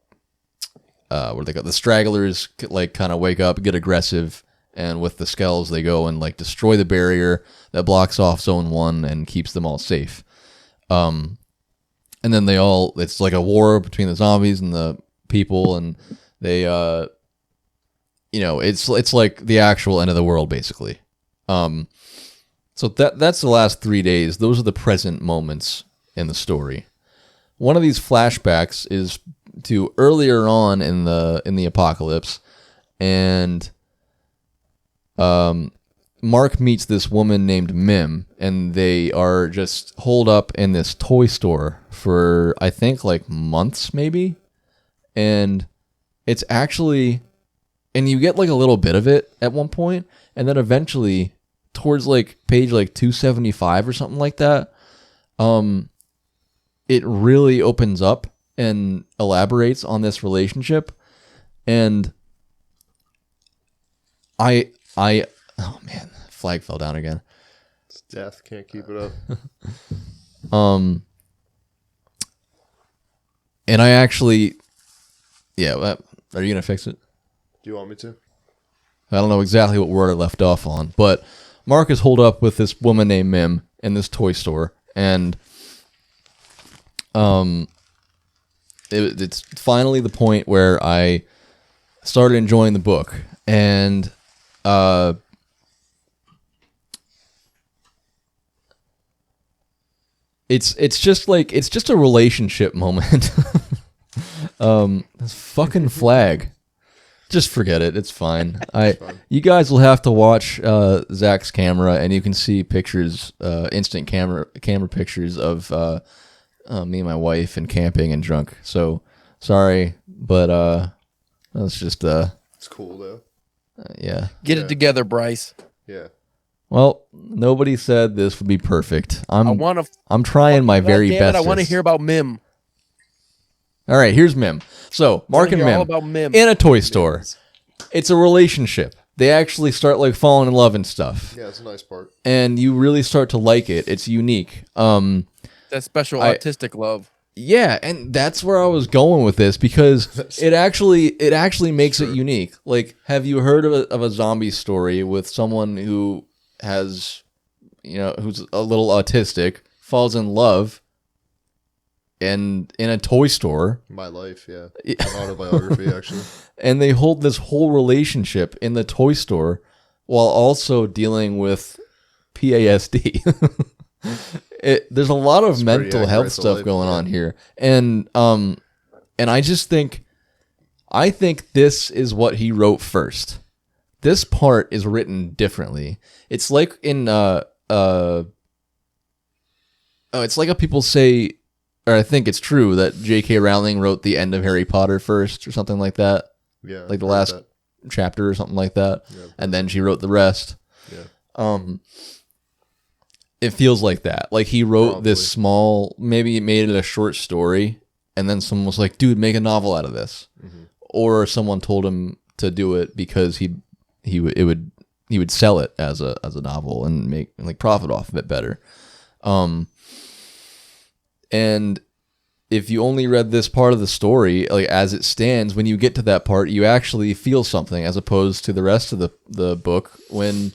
do they call it? The stragglers like kind of wake up, get aggressive, and with the skulls they go and like destroy the barrier that blocks off Zone 1 and keeps them all safe. And then it's like a war between the zombies and the people, and they it's like the actual end of the world basically. So that's the last 3 days. Those are the present moments in the story. One of these flashbacks is to earlier on in the apocalypse, and Mark meets this woman named Mim, and they are just holed up in this toy store for I think like months maybe, and it's actually, and you get like a little bit of it at one point, and then eventually towards like page like 275 or something like that, it really opens up and elaborates on this relationship. And I oh man, flag fell down again. It's death. Can't keep it up. And I actually, are you gonna fix it? Do you want me to? I don't know exactly what word I left off on, but Mark is holed up with this woman named Mim in this toy store, and it's finally the point where I started enjoying the book, and it's just a relationship moment. This fucking flag. Just forget it. It's fine. You guys will have to watch Zach's camera, and you can see pictures, instant camera pictures of me and my wife and camping and drunk. So sorry, but that's just It's cool though. yeah. Get Yeah. it together, Bryce. Yeah. Well, nobody said this would be perfect. I want to. I'm trying my very best. I want to hear about Mim. All right, here's Mim. So Mark and Hear all Mim about Mim. in a toy store. It's a relationship. They actually start like falling in love and stuff, Yeah, it's a nice part. and you really start to like it. It's unique. That special I- autistic love. Yeah, and that's where I was going with this, because it actually makes it unique. Like, have you heard of a zombie story with someone who has, who's a little autistic, falls in love, and in a toy store, My life, yeah. An autobiography, actually. and they hold this whole relationship in the toy store while also dealing with PASD. There's a lot of It's mental pretty health accurate to stuff life, going yeah. on here, and I just think, this is what he wrote first. This part is written differently. It's like in it's like how people say, or I think it's true, that J.K. Rowling wrote the end of Harry Potter first or something like that, Yeah. like the heard last that. chapter or something like that, Yeah. and then she wrote the rest. Yeah. It feels like that. Like he wrote Probably. this small, maybe he made it a short story, and then someone was like, "Dude, make a novel out of this," or someone told him to do it because he would sell it as a novel and make like profit off of it better. And if you only read this part of the story, like as it stands, when you get to that part, you actually feel something, as opposed to the rest of the book when,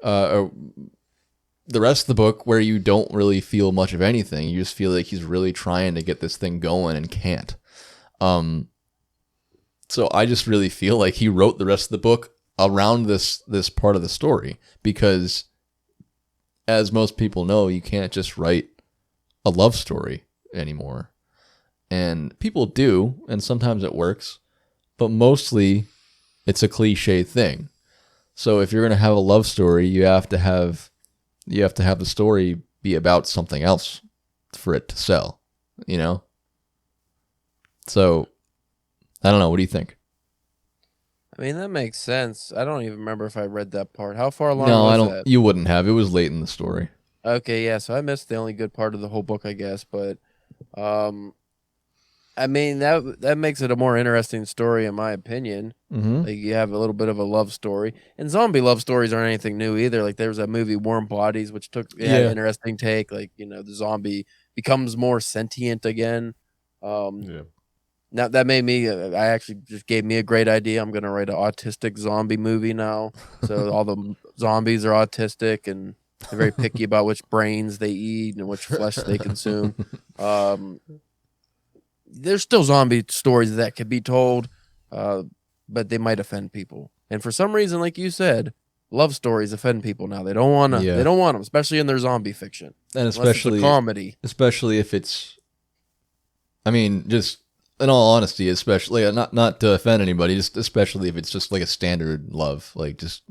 or the rest of the book where you don't really feel much of anything. You just feel like he's really trying to get this thing going and can't. So I just really feel like he wrote the rest of the book around this part of the story, because as most people know, you can't just write a love story anymore. And people do, and sometimes it works, but mostly it's a cliche thing. So if you're going to have a love story, you have to have the story be about something else for it to sell, So I don't know. What do you think? I mean, that makes sense. I don't even remember if I read that part. How far along No, was I don't. that? You wouldn't have. It was late in the story. Okay, yeah, so I missed the only good part of the whole book, I guess, but I mean that makes it a more interesting story in my opinion. Mm-hmm. Like you have a little bit of a love story. And zombie love stories aren't anything new either. Like there was a movie Warm Bodies which had an interesting take, like, the zombie becomes more sentient again. Yeah. Now that made me I actually just gave me a great idea. I'm going to write an autistic zombie movie now. So all the zombies are autistic and they're very picky about which brains they eat and which flesh they consume. There's still zombie stories that could be told, but they might offend people. And for some reason, like you said, love stories offend people now. They don't want to. Yeah. They don't want them, especially in their zombie fiction. And Unless especially it's a comedy. Especially if it's, I mean, just in all honesty, especially not to offend anybody, just especially if it's just like a standard love, like just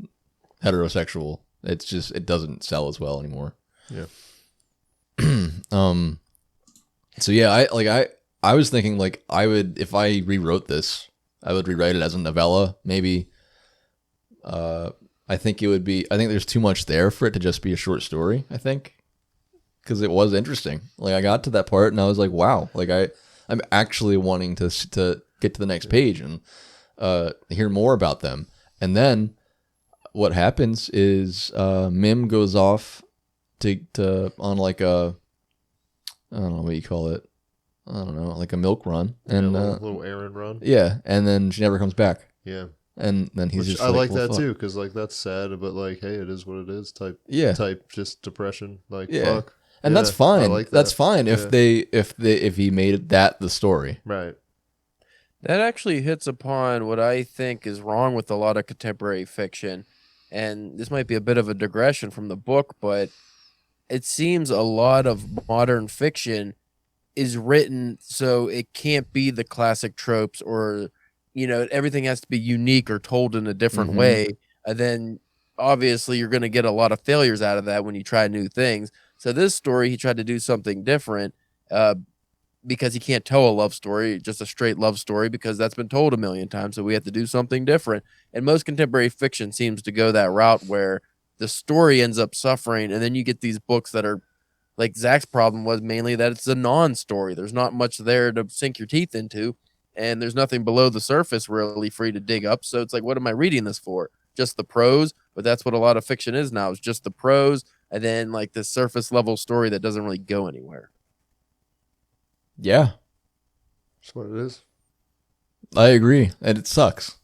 heterosexual. It's just it doesn't sell as well anymore. Yeah. So yeah, I was thinking like I would, if I rewrote this, I would rewrite it as a novella. Maybe. I think there's too much there for it to just be a short story. I think because it was interesting. Like I got to that part and I was like, wow. Like I'm actually wanting to get to the next page and hear more about them. And then what happens is Mim goes off to on like a, I don't know what you call it. I don't know, like a milk run, and a little errand run. Yeah, and then she never comes back. Yeah, and then he's just. I like well, that fuck. too, because like that's sad, but like, hey, it is what it is. Type just depression. Like fuck, and that's fine. I like that. That's fine if he made that the story. Right. That actually hits upon what I think is wrong with a lot of contemporary fiction, and this might be a bit of a digression from the book, but it seems a lot of modern fiction is written so it can't be the classic tropes, or everything has to be unique or told in a different way, and then obviously you're going to get a lot of failures out of that when you try new things. So this story, he tried to do something different, because he can't tell a love story, just a straight love story, because that's been told a million times, so we have to do something different. And most contemporary fiction seems to go that route where the story ends up suffering, and then you get these books that are like Zach's problem was mainly that it's a non-story. There's not much there to sink your teeth into, and there's nothing below the surface really for you to dig up. So it's like, what am I reading this for? Just the prose? But that's what a lot of fiction is now, is just the prose, and then like the surface level story that doesn't really go anywhere. Yeah. That's what it is. I agree, and it sucks.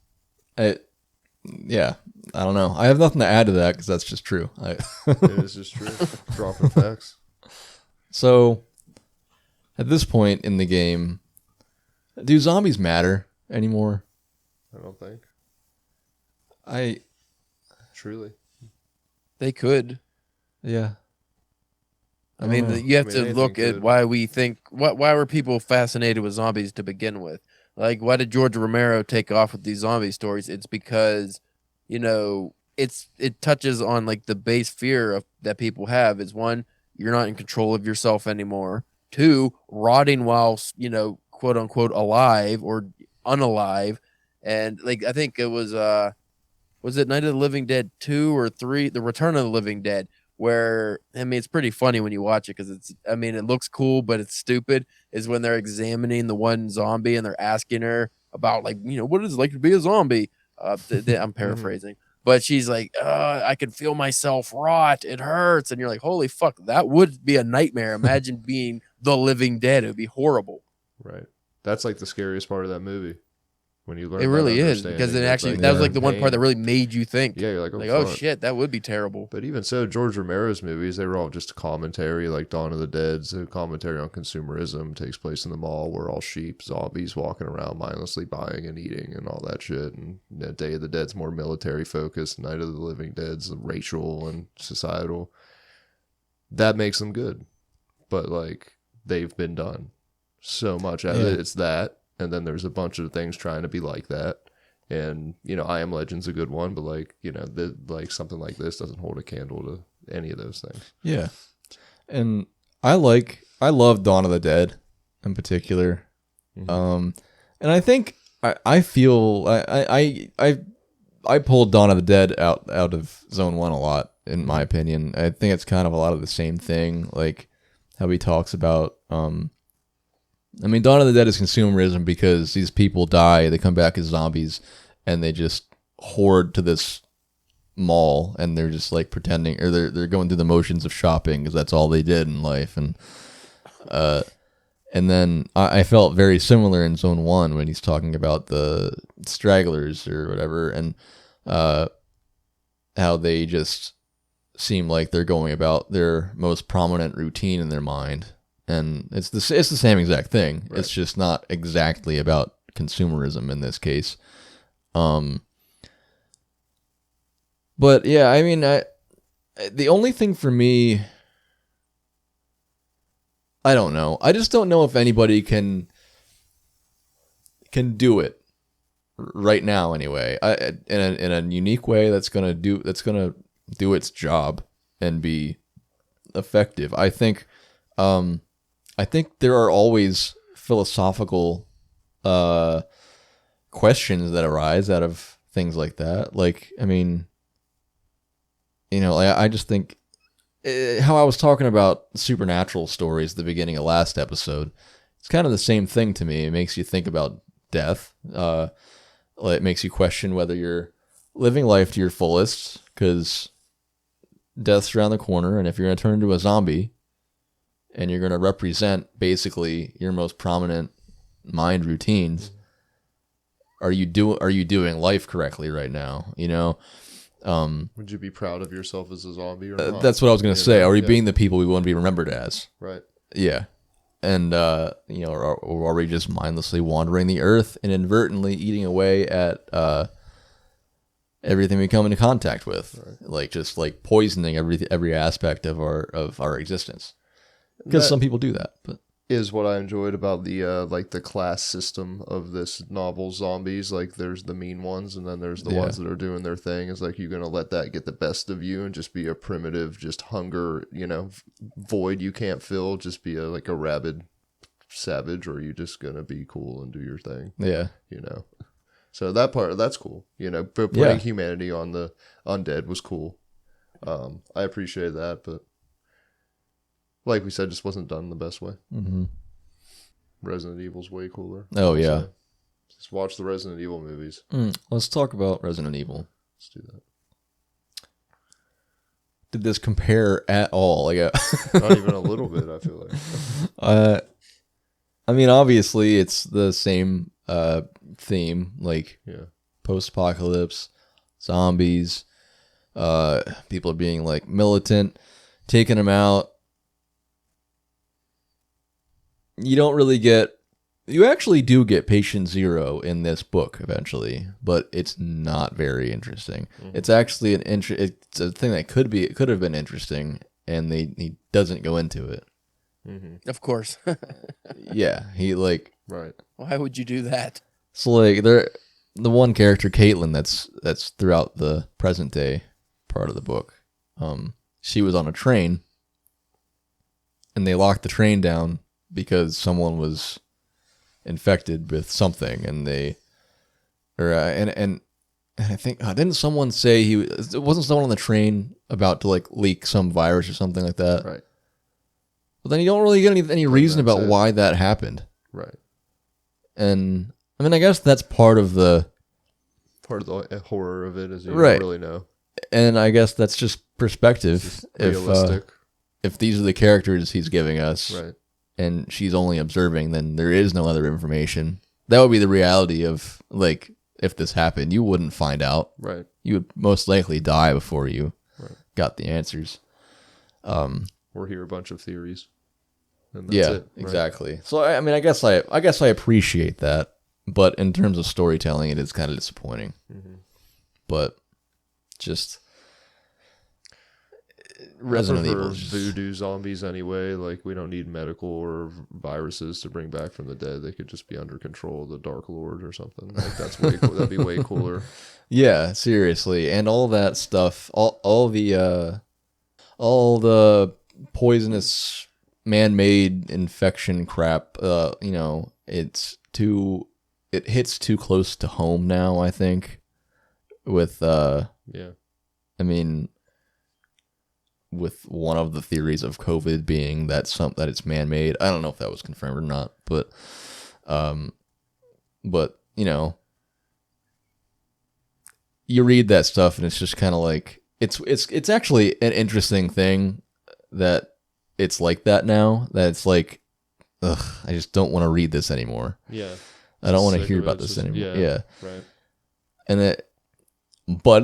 Yeah, I don't know. I have nothing to add to that because that's just true. It is just true. Dropping facts. So, at this point in the game, do zombies matter anymore? I don't think. Truly. They could. Yeah. I mean, you have to look at why we think, why were people fascinated with zombies to begin with? Like, why did George Romero take off with these zombie stories? It's because, it touches on like the base fear that people have is, one, you're not in control of yourself anymore. Two, rotting while, quote unquote alive or unalive. And like, I think it was it Night of the Living Dead 2 or 3, The Return of the Living Dead, where, I mean, it's pretty funny when you watch it because it looks cool, but it's stupid, is when they're examining the one zombie and they're asking her about like, what is it like to be a zombie? I'm paraphrasing. But she's like, I can feel myself rot. It hurts. And you're like, holy fuck, that would be a nightmare. Imagine being the living dead. It would be horrible. Right. That's like the scariest part of that movie. When you learn it really is, because it actually, that was like the one part that really made you think. Yeah, you're like, oh shit, that would be terrible. But even so, George Romero's movies, they were all just a commentary, like Dawn of the Dead's a commentary on consumerism, takes place in the mall. We're all sheep, zombies walking around mindlessly buying and eating and all that shit. And Day of the Dead's more military focused. Night of the Living Dead's racial and societal. That makes them good. But like, they've been done so much. It's that. And then there's a bunch of things trying to be like that. And, I Am Legend's a good one, but like, something like this doesn't hold a candle to any of those things. Yeah. And I love Dawn of the Dead in particular. And I think I feel I pulled Dawn of the Dead out of Zone 1 a lot, in my opinion. I think it's kind of a lot of the same thing, like how he talks about, Dawn of the Dead is consumerism because these people die, they come back as zombies, and they just hoard to this mall, and they're just like pretending, or they're going through the motions of shopping because that's all they did in life. And then I felt very similar in Zone 1 when he's talking about the stragglers or whatever, and how they just seem like they're going about their most prominent routine in their mind. And it's the same exact thing. Right. It's just not exactly about consumerism in this case. But yeah, I mean, the only thing for me, I don't know. I just don't know if anybody can do it right now. Anyway, in a unique way that's gonna do its job and be effective. I think there are always philosophical questions that arise out of things like that. Like, I mean, I just think. How I was talking about supernatural stories at the beginning of last episode, it's kind of the same thing to me. It makes you think about death. It makes you question whether you're living life to your fullest, because death's around the corner, and if you're going to turn into a zombie and you're going to represent basically your most prominent mind routines, are you doing life correctly right now? Would you be proud of yourself as a zombie or not? That's what I was going to say. Are we being the people we want to be remembered as? Right. Yeah. And, or are we just mindlessly wandering the earth and inadvertently eating away at everything we come into contact with? Right. Like poisoning every aspect of our existence. Because some people do that. But is what I enjoyed about the the class system of this novel, Zombies. Like, there's the mean ones, and then there's the ones that are doing their thing. It's like, you're gonna let that get the best of you and just be a primitive, just hunger, void you can't fill. Just be a rabid savage, or are you just gonna be cool and do your thing? Yeah, So that's cool. But putting humanity on the undead was cool. I appreciate that, but. Like we said, just wasn't done the best way. Mm-hmm. Resident Evil's way cooler. Oh, yeah. So just watch the Resident Evil movies. Let's talk about Resident Evil. Let's do that. Did this compare at all? Not even a little bit, I feel like. Obviously, it's the same theme. Post-apocalypse, zombies, people being, militant, taking them out. You actually do get patient zero in this book eventually, but it's not very interesting. Mm-hmm. It's actually it's a thing that could have been interesting, and he doesn't go into it. Mm-hmm. Of course. Yeah, right. Why would you do that? So the one character, Caitlin, that's throughout the present day part of the book. She was on a train, and they locked the train down because someone was infected with something, and and I think didn't someone say wasn't someone on the train about to leak some virus or something like that? Right. But then you don't really get any reason about why that happened. Right. And I guess that's part of the horror of it, is you don't really know. And I guess that's just perspective. Just realistic. If these are the characters he's giving us. Right. And she's only observing, then there is no other information. That would be the reality of, if this happened, you wouldn't find out. Right. You would most likely die before you got the answers. Or hear a bunch of theories. And that's it, right? Exactly. So, I guess I appreciate that, but in terms of storytelling, it is kind of disappointing. Mm-hmm. But just... Resident Evil voodoo zombies anyway. We don't need medical or viruses to bring back from the dead. They could just be under control of the Dark Lord or something. That's way cool. That'd be way cooler. Yeah, seriously. And all that stuff, all the poisonous man-made infection crap, it hits too close to home now, I think. With I mean, with one of the theories of COVID being that it's man-made. I don't know if that was confirmed or not, but you know, you read that stuff and it's just kind of like it's actually an interesting thing that it's like that now. That it's like, ugh, I just don't want to read this anymore. Yeah, I don't want to hear about this anymore. Yeah, right. And that. But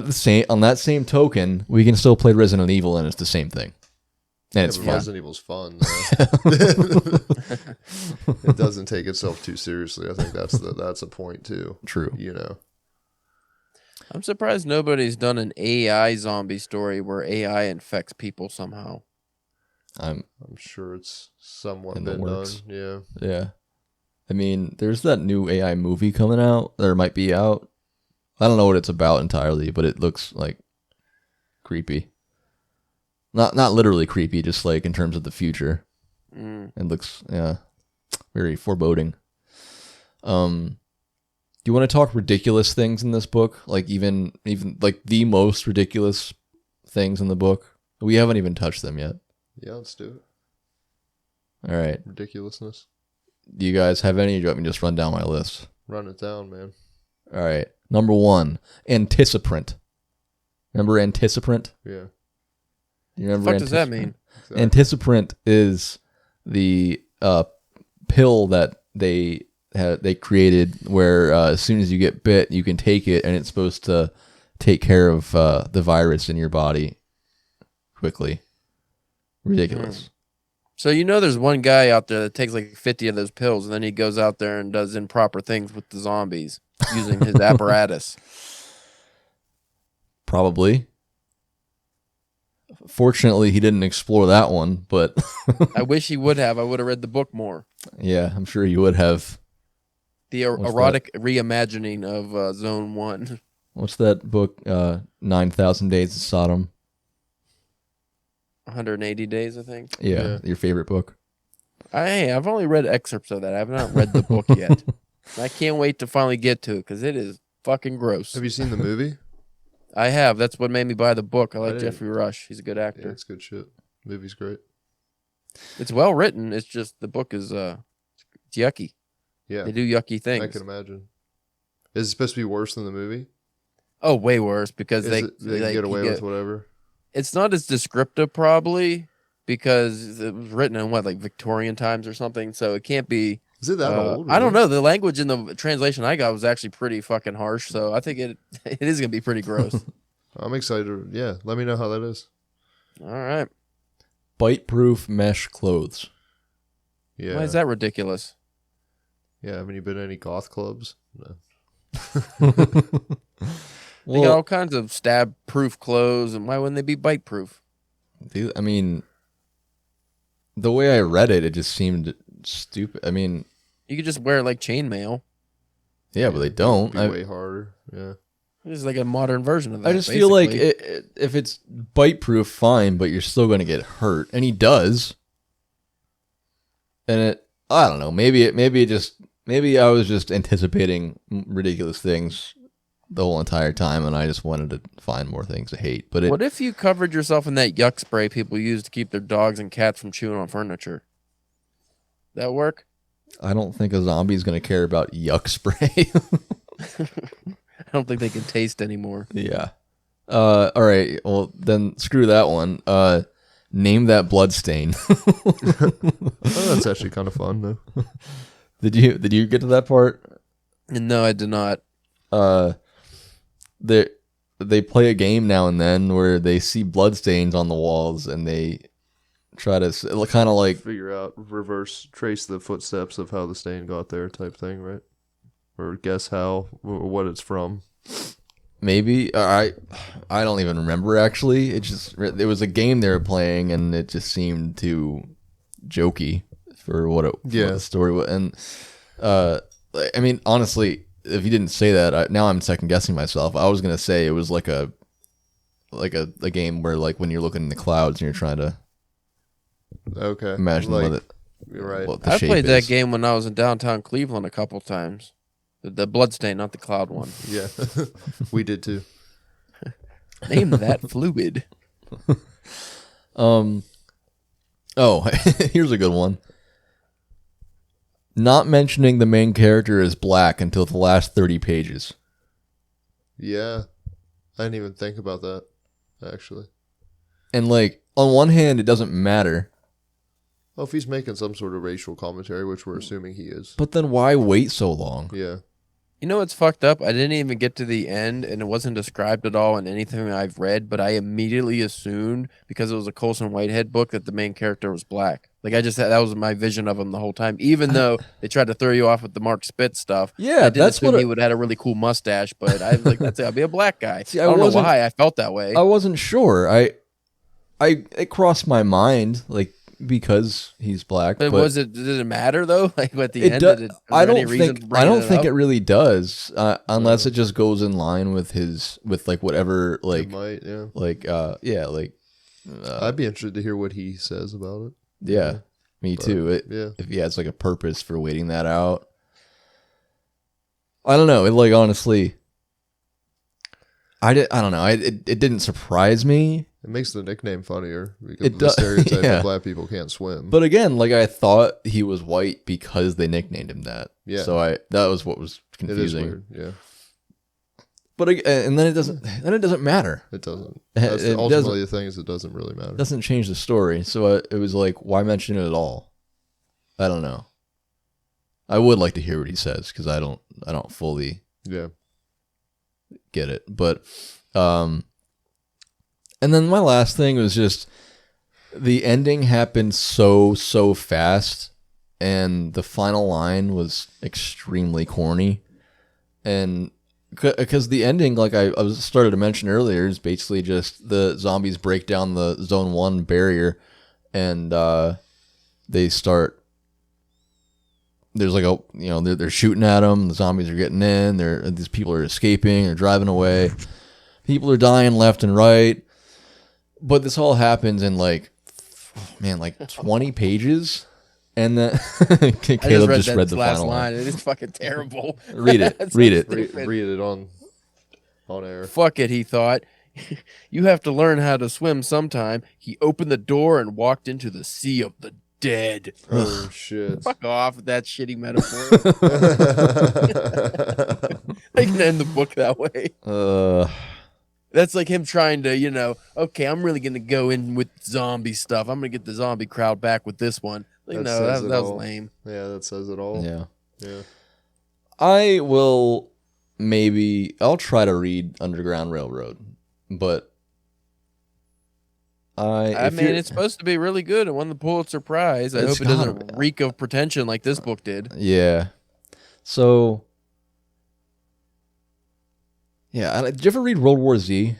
on that same token, we can still play Resident Evil, and it's the same thing, and it's fun. Resident Evil's fun. It doesn't take itself too seriously. I think that's a point too. True. You know, I'm surprised nobody's done an AI zombie story where AI infects people somehow. I'm sure it's somewhat in the been works. done. Yeah. Yeah. I mean, there's that new AI movie coming out, or might be out. I don't know what it's about entirely, but it looks like creepy. Not literally creepy, just like in terms of the future. It looks very foreboding. Do you want to talk ridiculous things in this book? Like even like the most ridiculous things in the book? We haven't even touched them yet. Yeah, let's do it. All right. Ridiculousness. Do you guys have any? Or do you want me to just run down my list? Run it down, man. All right. Number 1, anticiprant. Remember anticiprant? Yeah. You remember What the fuck does that mean? Exactly. Anticiprant is the pill that they created where as soon as you get bit, you can take it, and it's supposed to take care of the virus in your body quickly. Ridiculous. So there's one guy out there that takes like 50 of those pills, and then he goes out there and does improper things with the zombies using his apparatus. Probably. Fortunately, he didn't explore that one, but I wish he would have. I would have read the book more. Yeah, I'm sure you would have. The erotic reimagining of Zone 1. What's that book? 9,000 Days of Sodom. 180 Days, I think. Yeah, your favorite book. I've only read excerpts of that. I have not read the book yet. I can't wait to finally get to it because it is fucking gross. Have you seen the movie? I have. That's what made me buy the book. I like didn't. Jeffrey Rush. He's a good actor. Yeah, it's good shit. Movie's great. It's well written. It's just the book is it's yucky. Yeah. They do yucky things. I can imagine. Is it supposed to be worse than the movie? Oh, way worse because they get away with whatever. It's not as descriptive probably because it was written in like Victorian times or something, so it can't be. Is it that old? I don't know. The language in the translation I got was actually pretty fucking harsh, so I think it is gonna be pretty gross. I'm excited. Yeah, let me know how that is. All right. Bite-proof mesh clothes. Yeah. Why is that ridiculous? Yeah, haven't you been to any goth clubs? No. They got all kinds of stab-proof clothes, and why wouldn't they be bite-proof? Dude, I mean, the way I read it, it just seemed stupid. I mean, you could just wear like chainmail. Yeah, but they don't. It'd be way harder. Yeah. It's like a modern version of that. I just feel like if it's bite-proof, fine, but you're still going to get hurt, and he does. And I don't know. Maybe I was just anticipating ridiculous things the whole entire time, and I just wanted to find more things to hate. But what if you covered yourself in that yuck spray people use to keep their dogs and cats from chewing on furniture? That work? I don't think a zombie's going to care about yuck spray. I don't think they can taste anymore. Yeah. All right. Well, then screw that one. Name that blood stain. Oh, that's actually kind of fun though. Did you get to that part? No, I did not. They play a game now and then where they see blood stains on the walls and they try to kind of like figure out, trace the footsteps of how the stain got there type thing, right? Or guess how or what it's from. Maybe I don't even remember actually. It was a game they were playing and it just seemed too jokey for what the story was. And I mean, honestly, if you didn't say that, now I'm second guessing myself. I was gonna say it was like a game where like when you're looking in the clouds and you're trying to imagine like, You're right. what the I shape played that is. game when I was in downtown Cleveland a couple times. The Bloodstain, not the Cloud one. Yeah, we did too. Name that fluid. Oh, here's a good one. Not mentioning the main character as black until the last 30 pages. Yeah, I didn't even think about that, actually. And like, on one hand, it doesn't matter. Well, if he's making some sort of racial commentary, which we're assuming he is. But then why wait so long? Yeah. You know what's fucked up? I didn't even get to the end, and it wasn't described at all in anything I've read, but I immediately assumed, because it was a Colson Whitehead book, that the main character was black. Like, that was my vision of him the whole time, even though they tried to throw you off with the Mark Spitz stuff. Yeah, I did that's assume what he would have had a really cool mustache, but I was like, that's it, I'll be a black guy. See, I don't know why I felt that way. I wasn't sure. It crossed my mind, like, because he's black. But did it matter though? Like at the end, I don't think it really does, unless it just goes in line with like whatever, like, It might, yeah. like, I'd be interested to hear what he says about it. yeah, me too. Yeah. If he has like a purpose for waiting that out, I don't know. It, like, honestly, I don't know. It didn't surprise me. It makes the nickname funnier because It of the does, stereotype yeah. that black people can't swim. But again, like, I thought he was white because they nicknamed him that. Yeah. So that was what was it is confusing. weird. Yeah. But and then it doesn't matter. It doesn't. That's It ultimately the thing is it doesn't really matter. It doesn't change the story. So it was like, why mention it at all? I don't know. I would like to hear what he says because I don't fully Yeah. get it. But and then my last thing was just the ending happened so fast, and the final line was extremely corny. And because the ending, like I was started to mention earlier, is basically just the zombies break down the Zone 1 barrier, and they start. There's like they're shooting at them. The zombies are getting in. These people are escaping. They're driving away. People are dying left and right. But this all happens in like 20 pages, and then Caleb just read the final line. It is fucking terrible. Read it. That's Read so it. stupid. Read it on air. Fuck it, he thought. You have to learn how to swim sometime. He opened the door and walked into the sea of the dead. Oh shit. Fuck off with that shitty metaphor. I can end the book that way. That's like him trying to, okay, I'm really going to go in with zombie stuff. I'm going to get the zombie crowd back with this one. Like, that was lame. Yeah, that says it all. Yeah. Yeah. I'll try to read Underground Railroad, but it's supposed to be really good. It won the Pulitzer Prize. I hope it doesn't reek of pretension like this book did. Yeah. So, yeah. Did you ever read World War Z?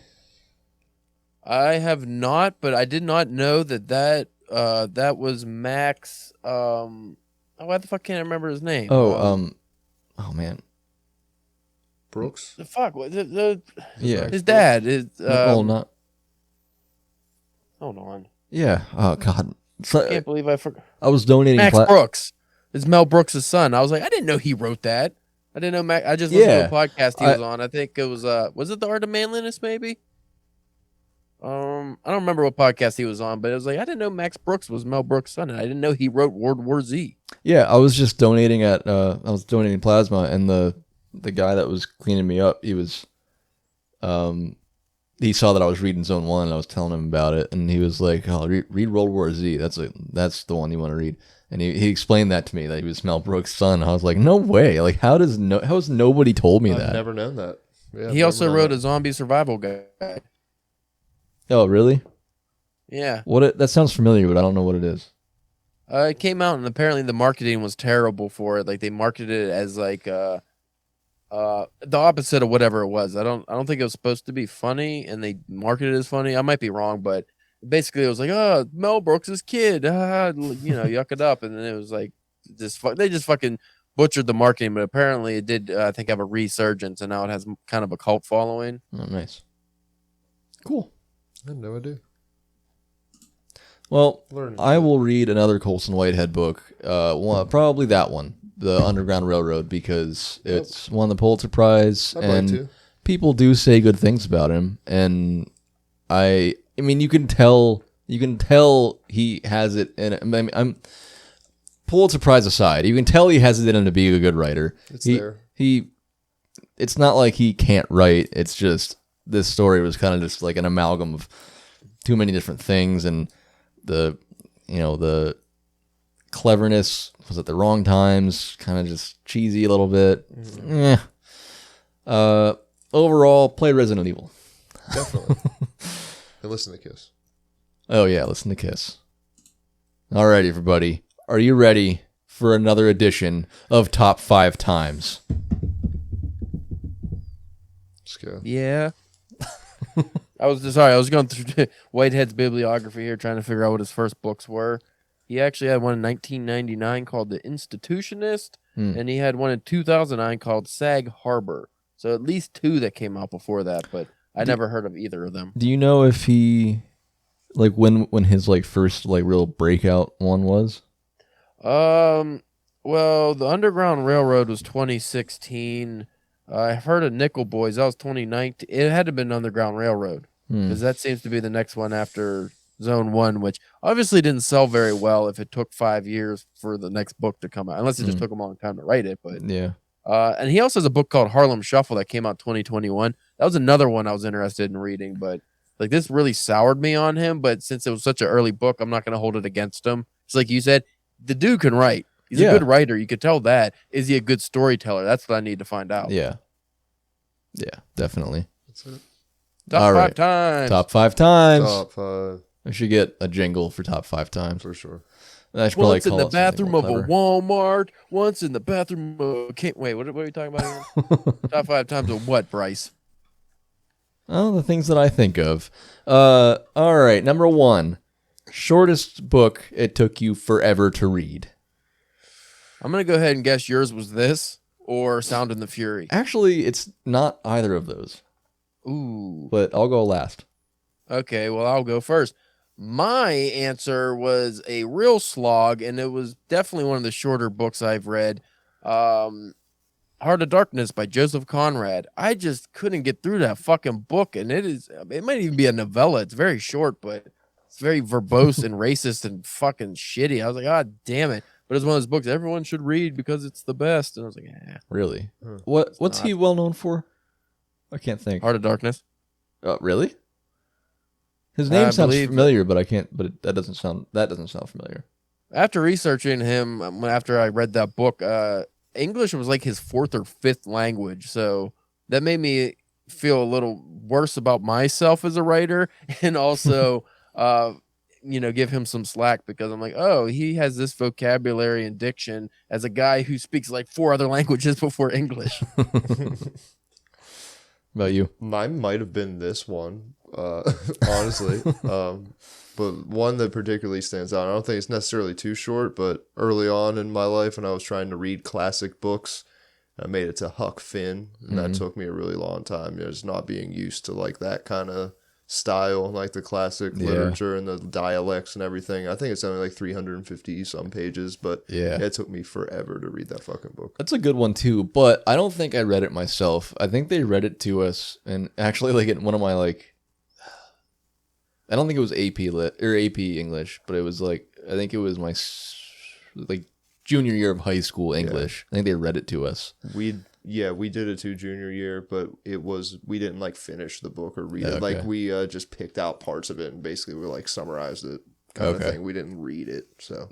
I have not, but I did not know that was Max. Why the fuck can't I remember his name? Oh man. Brooks? The fuck? Yeah. His dad is. Not. Hold on. Yeah. Oh God. So, I can't believe I forgot. I was donating. Max Brooks. It's Mel Brooks' son. I was like, I didn't know he wrote that. I didn't know Max. I just listened to a podcast he was on. I think it was it The Art of Manliness, maybe? I don't remember what podcast he was on, but it was like, I didn't know Max Brooks was Mel Brooks' son, and I didn't know he wrote World War Z. Yeah, I was just donating I was donating plasma, and the guy that was cleaning me up, he was, he saw that I was reading Zone 1, and I was telling him about it, and he was like, "Oh, read World War Z. That's the one you want to read." And he explained that to me, that he was Mel Brooks' son. I was like, "No way! Like, how has nobody told me that?" I've never known that. Yeah, he also wrote a zombie survival guide. Oh, really? Yeah. That sounds familiar, but I don't know what it is. It came out, and apparently the marketing was terrible for it. Like, they marketed it as like the opposite of whatever it was. I don't think it was supposed to be funny, and they marketed it as funny. I might be wrong, but basically it was like, oh, Mel Brooks' kid, yuck it up, and then it was like they just fucking butchered the marketing. But apparently it did, I think, have a resurgence, and now it has kind of a cult following. Oh, nice. Cool. I had no idea. Well, Learning. I will read another Colson Whitehead book. Probably that one, The Underground Railroad, because it's won the Pulitzer Prize, I'd like and to. people do say good things about him. And I mean, you can tell he has it in. I mean, I'm Pulitzer Prize aside, you can tell he has it in him to be a good writer. It's there. It's not like he can't write. It's just this story was kind of just like an amalgam of too many different things, and the cleverness was at the wrong times, kind of just cheesy a little bit. Overall, play Resident Evil. Definitely. And listen to Kiss. Oh yeah, listen to Kiss. All right, everybody. Are you ready for another edition of Top 5 Times? Let's go. Yeah. I was going through Whitehead's bibliography here trying to figure out what his first books were. He actually had one in 1999 called The Institutionist, and he had one in 2009 called Sag Harbor. So at least 2 that came out before that, but I never heard of either of them. Do you know if he, like, when his like first like real breakout one was? Well, the Underground Railroad was 2016. I've heard of Nickel Boys. That was 2019. It had to have been Underground Railroad because that seems to be the next one after Zone 1, which obviously didn't sell very well if it took 5 years for the next book to come out, unless it just took him a long time to write it. But Yeah. and he also has a book called Harlem Shuffle that came out 2021. That was another one I was interested in reading, but like this really soured me on him. But since it was such an early book, I'm not going to hold it against him. It's like you said, the dude can write. He's a good writer. You could tell that. Is he a good storyteller? That's what I need to find out. Yeah. Yeah, definitely. That's it. Top All 5 right. times. Top 5 times. Top 5 I should get a jingle for Top 5 times. for sure. I should probably Once in call the it something bathroom more of a clever. Walmart. Once in the bathroom of... Wait, what are you talking about again? Top 5 times of what, Bryce? Oh, the things that I think of. All right, number 1. Shortest book it took you forever to read. I'm going to go ahead and guess yours was this or Sound and the Fury. Actually, it's not either of those, Ooh. but I'll go last. Okay, well, I'll go first. My answer was a real slog, and it was definitely one of the shorter books I've read. Heart of Darkness by Joseph Conrad. I just couldn't get through that fucking book, and it might even be a novella. It's very short, but it's very verbose and racist and fucking shitty. I was like, God damn it. But it's one of those books everyone should read because it's the best. And I was like, Really? Huh. What's not. he well known for? I can't think. Heart of Darkness. Really? His name I sounds believe- familiar, but I can't. But that doesn't sound familiar. After researching him, after I read that book, English was like his 4th or 5th language. So that made me feel a little worse about myself as a writer, and also, give him some slack because I'm like, oh, he has this vocabulary and diction as a guy who speaks like 4 other languages before English. About you? Mine might have been this one, honestly. But one that particularly stands out, I don't think it's necessarily too short, but early on in my life when I was trying to read classic books, I made it to Huck Finn, and that took me a really long time. Just not being used to like that kind of style, like the classic literature and the dialects and everything. I think it's only like 350 some pages, but it took me forever to read that fucking book. That's a good one too, but I don't think I read it myself. I think they read it to us, and actually, like in one of my I don't think it was AP Lit or AP English, but it was like I think it was my like junior year of high school English. I think they read it to us. We did it too junior year, but we didn't like finish the book or read it. Like we just picked out parts of it and basically we like summarized it kind of thing. We didn't read it. So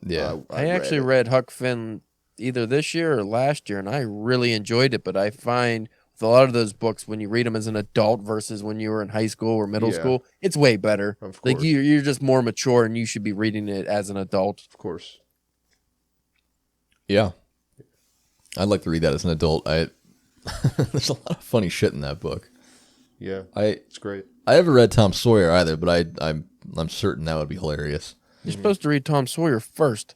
I actually read Huck Finn either this year or last year, and I really enjoyed it. But I find with a lot of those books, when you read them as an adult versus when you were in high school or middle school, it's way better. Of course. Like you're just more mature, and you should be reading it as an adult. Of course. Yeah, I'd like to read that as an adult. There's a lot of funny shit in that book. Yeah, it's it's great. I haven't read Tom Sawyer either, but I'm certain that would be hilarious. You're supposed to read Tom Sawyer first.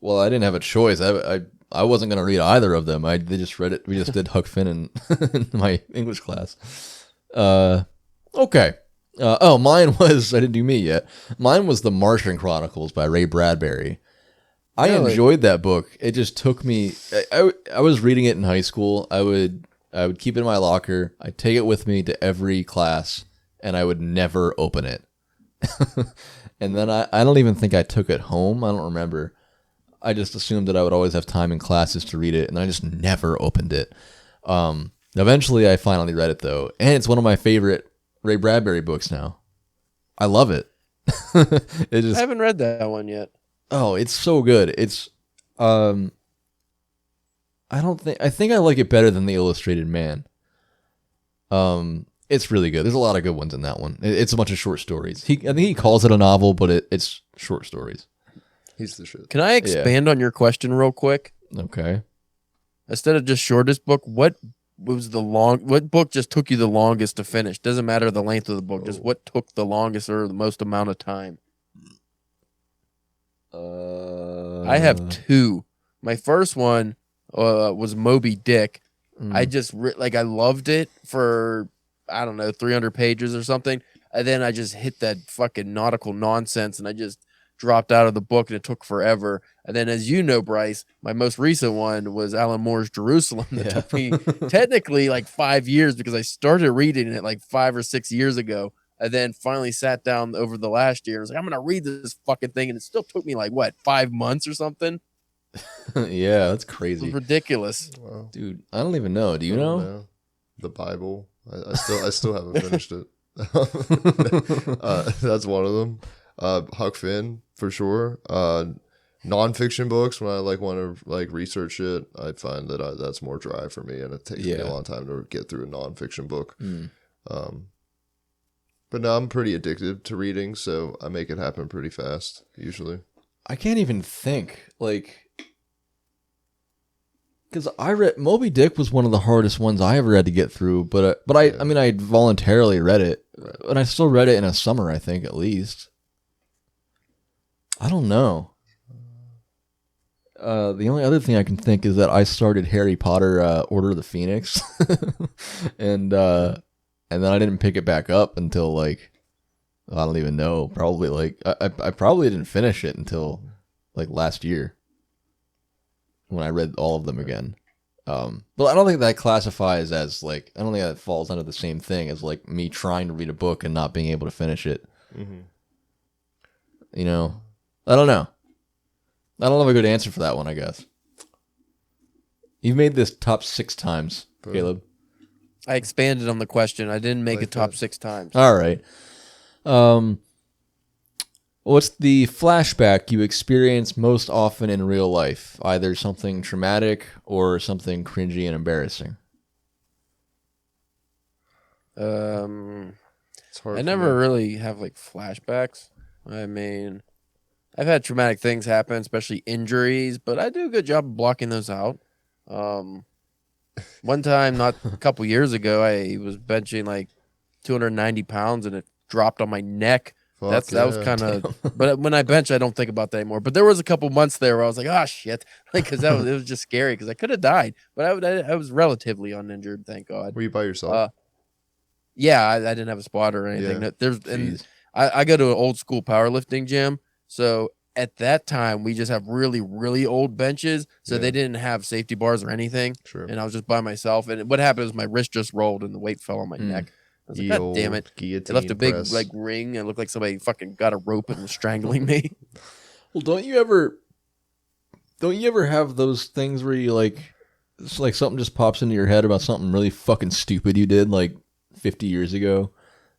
Well, I didn't have a choice. I wasn't going to read either of them. They just read it. We just did Huck Finn in my English class. Okay. Mine was, I didn't do me yet. Mine was The Martian Chronicles by Ray Bradbury. I Really? enjoyed that book. It just took me, I was reading it in high school. I would keep it in my locker. I'd take it with me to every class, and I would never open it. And then I don't even think I took it home. I don't remember. I just assumed that I would always have time in classes to read it, and I just never opened it. Eventually, I finally read it, though, and it's one of my favorite Ray Bradbury books now. I love it. It just, I haven't read that one yet. oh, it's so good. It's I think I like it better than The Illustrated Man. It's really good. There's a lot of good ones in that one. It's a bunch of short stories. I think he calls it a novel, but it's short stories. He's the shit. Can I expand on your question real quick? Okay. Instead of just shortest book, what book just took you the longest to finish? Doesn't matter the length of the book, just what took the longest or the most amount of time? I have two. My first one was Moby Dick. I just I loved it for, I don't know, 300 pages or something, and then I just hit that fucking nautical nonsense, and I just dropped out of the book, and it took forever. And then, as you know, Bryce, my most recent one was Alan Moore's Jerusalem. That took me technically like 5 years, because I started reading it like 5 or 6 years ago, and then finally sat down over the last year and was like, I'm gonna read this fucking thing, and it still took me like 5 months or something. Yeah, that's It crazy. was ridiculous. Wow. Dude, I don't even know. Do you know? The Bible. I still haven't finished it. That's one of them. Huck Finn for sure. Nonfiction books, when I want to research it, I find that that's more dry for me, and it takes me a long time to get through a nonfiction book. But no, I'm pretty addicted to reading, so I make it happen pretty fast usually. I can't even think, because I read Moby Dick was one of the hardest ones I ever had to get through, but I mean, I voluntarily read it, and I still read it in a summer, I think, at least. I don't know. The only other thing I can think is that I started Harry Potter, Order of the Phoenix, and then I didn't pick it back up until I don't even know. Probably I probably didn't finish it until last year, when I read all of them again. But I don't think that classifies as I don't think that falls under the same thing as me trying to read a book and not being able to finish it. You know, I don't know. I don't have a good answer for that one, I guess. You've made this top 6 times, Caleb. I expanded on the question. I didn't make it top 6 times. All right. What's the flashback you experience most often in real life? Either something traumatic or something cringy and embarrassing. It's hard. I never really have flashbacks. I mean, I've had traumatic things happen, especially injuries, but I do a good job of blocking those out. One time, not a couple years ago, I was benching 290 pounds, and it dropped on my neck. That was kind of, but when I bench, I don't think about that anymore. But there was a couple months there where I was like, oh shit, because it was just scary, because I could have died, but I was relatively uninjured, thank God. Were you by yourself? Yeah, I didn't have a spotter or anything. Yeah. I go to an old school powerlifting gym, so at that time we just have really, really old benches, so they didn't have safety bars or anything. Sure. And I was just by myself, and what happened was my wrist just rolled and the weight fell on my neck. I was like, God damn it. It left a big ring, and it looked like somebody fucking got a rope and was strangling me. Well, don't you ever have those things where you it's something just pops into your head about something really fucking stupid you did 50 years ago?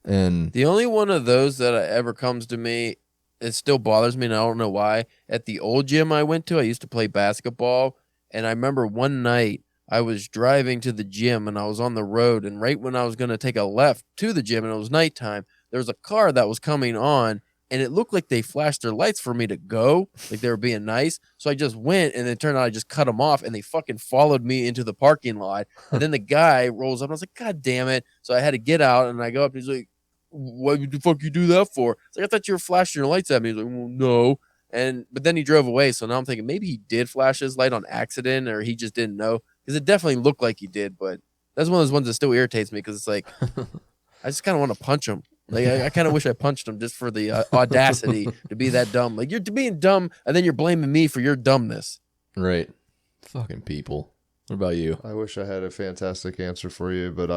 And the only one of those that ever comes to me, it still bothers me, and I don't know why. At the old gym I went to, I used to play basketball, and I remember one night I was driving to the gym, and I was on the road, and right when I was going to take a left to the gym, and it was nighttime, there was a car that was coming on, and it looked like they flashed their lights for me to go, like they were being nice. So I just went, and it turned out I just cut them off, and they fucking followed me into the parking lot. And then the guy rolls up, and I was like, God damn it. So I had to get out, and I go up, and he's like, what the fuck you do that for? It's like, I thought you were flashing your lights at me. He's like, well, no. But then he drove away, so now I'm thinking maybe he did flash his light on accident, or he just didn't know, because it definitely looked like he did. But that's one of those ones that still irritates me, because it's like I just kind of want to punch him. Like I kind of wish I punched him just for the audacity to be that dumb. Like you're being dumb, and then you're blaming me for your dumbness. Right. Fucking people. What about you? I wish I had a fantastic answer for you, but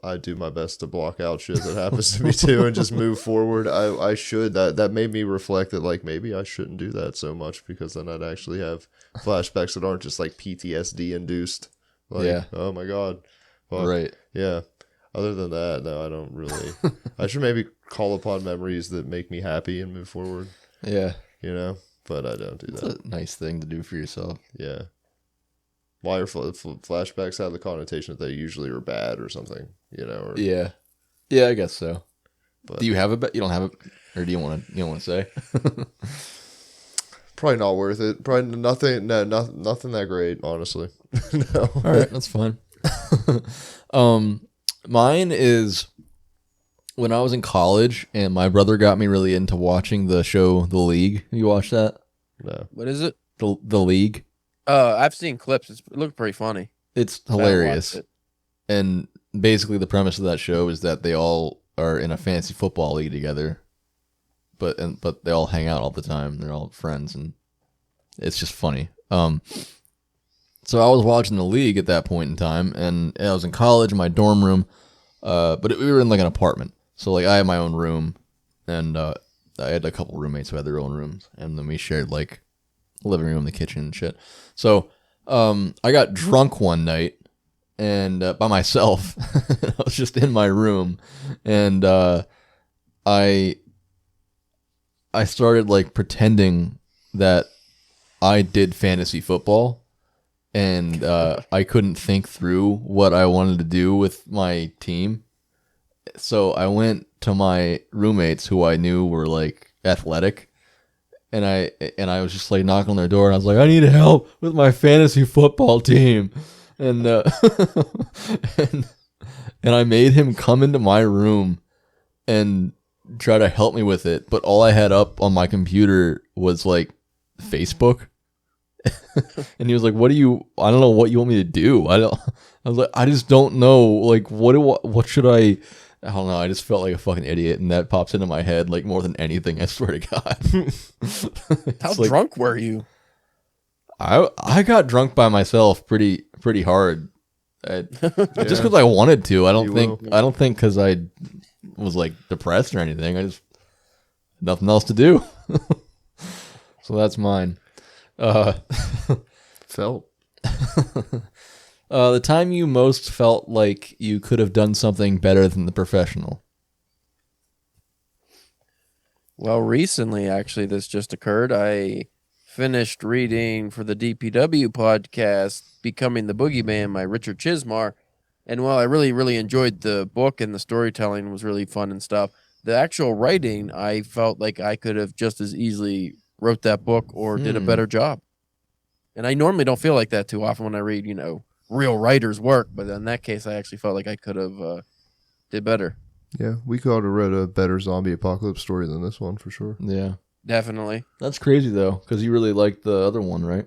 I do my best to block out shit that happens to me too and just move forward. I should. That made me reflect that like maybe I shouldn't do that so much, because then I'd actually have flashbacks that aren't just like PTSD induced. Like, Yeah. oh my God. Fuck. Right. Yeah. Other than that, no, I don't really. I should maybe call upon memories that make me happy and move forward, Yeah. but I don't do It's that. a nice thing to do for yourself. Yeah. Why are flashbacks have the connotation that they usually are bad or something, or, Yeah. Yeah, I guess so. but Do you have it? You don't have it? Or do you want to say? probably not worth it. Probably nothing. No, nothing that great, honestly. No. All right, that's fine. Mine is when I was in college and my brother got me really into watching the show The League. You watch that? No. What is it? The League. I've seen clips. It looks pretty funny. It's I haven't hilarious. watched it. And basically the premise of that show is that they all are in a fantasy football league together. But they all hang out all the time. They're all friends and it's just funny. So I was watching The League at that point in time, and I was in college in my dorm room, but we were in like an apartment. So like I had my own room, and I had a couple roommates who had their own rooms, and then we shared like the living room, the kitchen, and shit. So I got drunk one night, and by myself, I was just in my room, and I started like pretending that I did fantasy football. And I couldn't think through what I wanted to do with my team. So I went to my roommates who I knew were like athletic. And I was just like knocking on their door and I was like, I need help with my fantasy football team. And and I made him come into my room and try to help me with it. But all I had up on my computer was like Facebook. And he was like, I don't know what you want me to do. I was like, I just don't know. Like, what should I don't know. I just felt like a fucking idiot. And that pops into my head like more than anything. I swear to God. How drunk were you? I got drunk by myself pretty hard. Just because I wanted to. I don't think because I was like depressed or anything. I just nothing else to do. So that's mine. Felt. The time you most felt like you could have done something better than the professional. Well, recently, actually, this just occurred. I finished reading for the DPW podcast, Becoming the Boogeyman by Richard Chismar. And while I really, really enjoyed the book and the storytelling was really fun and stuff, the actual writing, I felt like I could have just as easily wrote that book or did a better job. And I normally don't feel like that too often when I read, real writers' work. But in that case, I actually felt like I could have did better. Yeah, we could have read a better zombie apocalypse story than this one for sure. Yeah. Definitely. That's crazy, though, because you really liked the other one, right?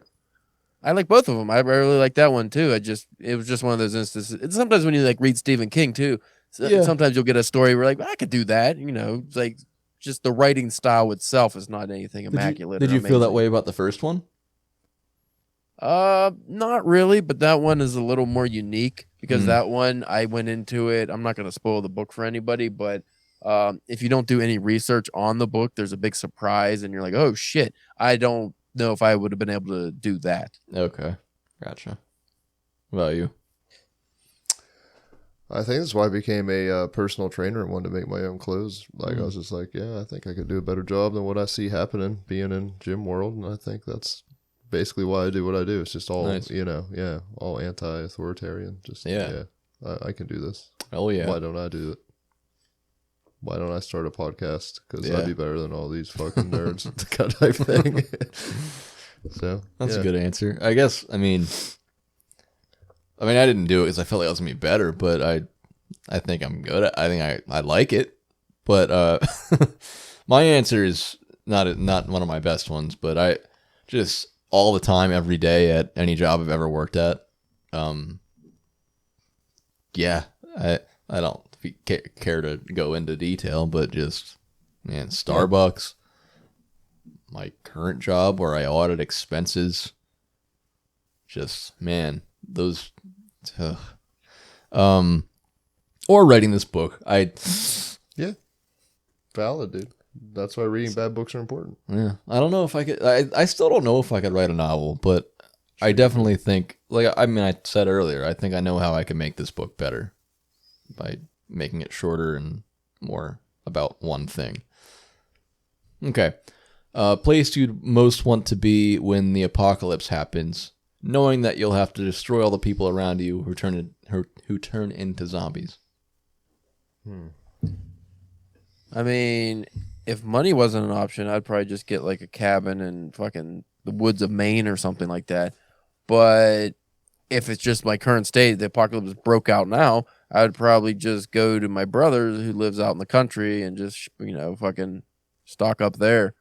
I like both of them. I really like that one, too. It was just one of those instances. It's sometimes when you, read Stephen King, too, sometimes you'll get a story where, I could do that. It's like just the writing style itself is not anything immaculate. Did you feel that way about the first one? Not really, but that one is a little more unique because that one I went into it. I'm not going to spoil the book for anybody, but if you don't do any research on the book, there's a big surprise and you're like, oh shit, I don't know if I would have been able to do that. Okay. Gotcha. What about you? I think that's why I became a personal trainer and wanted to make my own clothes. I was just like, yeah, I think I could do a better job than what I see happening being in gym world. And I think that's basically why I do what I do. It's just all, nice. All anti-authoritarian. Just, I can do this. Oh, yeah. Why don't I do it? Why don't I start a podcast? Because I'd be better than all these fucking nerds type thing. So that's a good answer. I guess, I mean, I didn't do it because I felt like I was going to be better, but I think I'm good at it. I think I like it. But my answer is not one of my best ones, but I just all the time, every day at any job I've ever worked at. I don't if you care to go into detail, but just, man, Starbucks, my current job where I audit expenses, just, man, those, or writing this book. Yeah. Valid, dude. That's why reading bad books are important. Yeah, I don't know if I could. I still don't know if I could write a novel, but I definitely think, like, I mean, I said earlier, I think I know how I can make this book better by making it shorter and more about one thing. Okay. Place you'd most want to be when the apocalypse happens, knowing that you'll have to destroy all the people around you who turn into zombies. I mean, if money wasn't an option, I'd probably just get like a cabin in fucking the woods of Maine or something like that. But if it's just my current state, the apocalypse broke out now, I would probably just go to my brother who lives out in the country and just, fucking stock up there.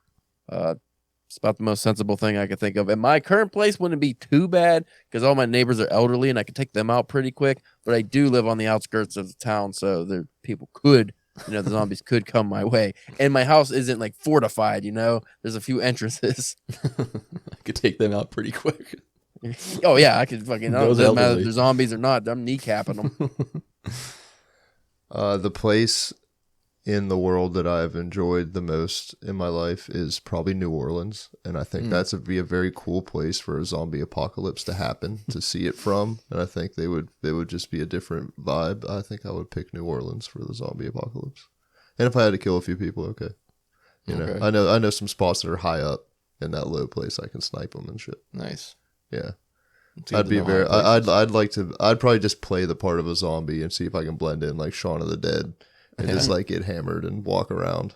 It's about the most sensible thing I could think of. And my current place wouldn't be too bad because all my neighbors are elderly and I could take them out pretty quick. But I do live on the outskirts of the town, so the people could, the zombies could come my way. And my house isn't like fortified, There's a few entrances. I could take them out pretty quick. Oh yeah, I could fucking. It doesn't matter if they're zombies or not. I'm kneecapping them. The place in the world that I've enjoyed the most in my life is probably New Orleans, and I think that's be a very cool place for a zombie apocalypse to happen, to see it from. And I think they would just be a different vibe. I think I would pick New Orleans for the zombie apocalypse. And if I had to kill a few people, okay. Okay. I know some spots that are high up in that low place. I can snipe them and shit. Nice. Yeah. It's good to know I'd probably just play the part of a zombie and see if I can blend in like Shaun of the Dead and just like get hammered and walk around.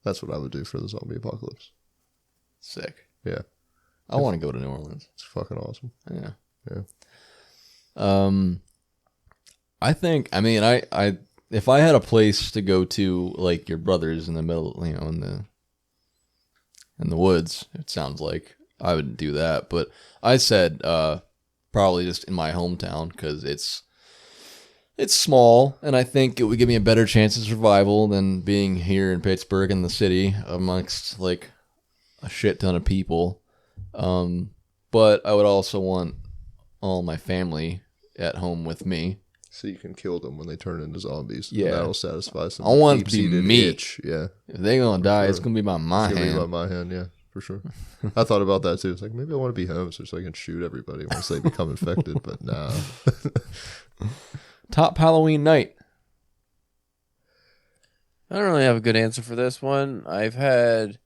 That's what I would do for the zombie apocalypse. Sick. Yeah. I want to go to New Orleans. It's fucking awesome. Yeah. I think, I if I had a place to go to, like your brother's in the middle, in the woods, it sounds like I would do that. But I said probably just in my hometown because it's small, and I think it would give me a better chance of survival than being here in Pittsburgh in the city amongst like a shit ton of people. But I would also want all my family at home with me. So you can kill them when they turn into zombies. Yeah. And that'll satisfy some I want it to be deep-seated me. itch. Yeah. If they're going to die, sure. it's going to be by my It's gonna hand. be by my hand, yeah, for sure. I thought about that too. It's like, maybe I want to be home so I can shoot everybody once they become infected, but nah. Top Halloween night. I don't really have a good answer for this one. I've had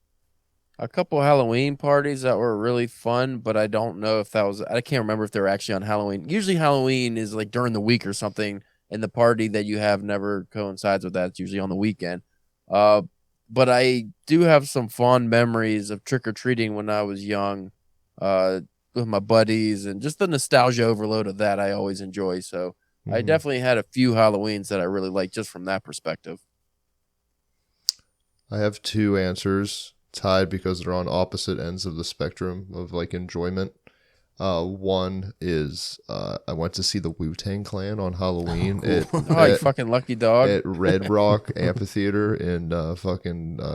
a couple Halloween parties that were really fun, but I don't know if I can't remember if they were actually on Halloween. Usually Halloween is like during the week or something, and the party that you have never coincides with that. It's usually on the weekend. But I do have some fond memories of trick-or-treating when I was young with my buddies, and just the nostalgia overload of that I always enjoy. So I definitely had a few Halloweens that I really liked just from that perspective. I have two answers tied because they're on opposite ends of the spectrum of like enjoyment. One is I went to see the Wu-Tang Clan on Halloween You fucking lucky dog. at Red Rock Amphitheater in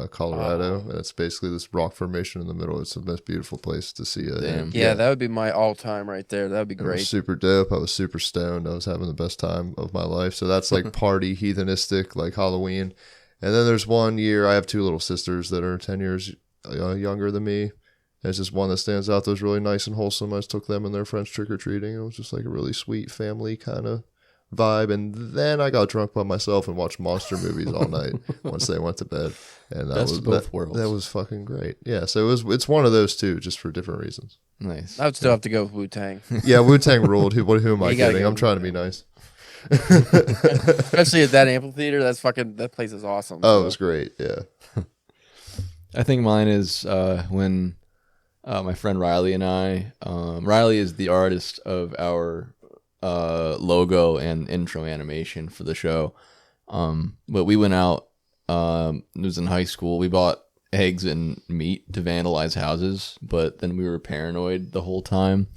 Colorado. And it's basically this rock formation in the middle. It's the most beautiful place to see it. Damn. Yeah, that would be my all-time right there. That would be It was great. super dope. I was super stoned. I was having the best time of my life. So that's like party heathenistic, like Halloween. And then there's one year, I have two little sisters that are 10 years younger than me. There's just one that stands out that was really nice and wholesome. I just took them and their friends trick-or-treating. It was just like a really sweet family kind of vibe. And then I got drunk by myself and watched monster movies all night once they went to bed. And that Best of both worlds. That was fucking great. Yeah, so it's one of those two, just for different reasons. Nice. I would still have to go with Wu-Tang. Yeah, Wu-Tang ruled. Who am I You gotta kidding? go I'm trying to be nice. Especially at that amphitheater. That place is awesome. Oh, so. it was great. Yeah. I think mine is when my friend Riley and I, Riley is the artist of our logo and intro animation for the show. But we went out, it was in high school. We bought eggs and meat to vandalize houses, but then we were paranoid the whole time.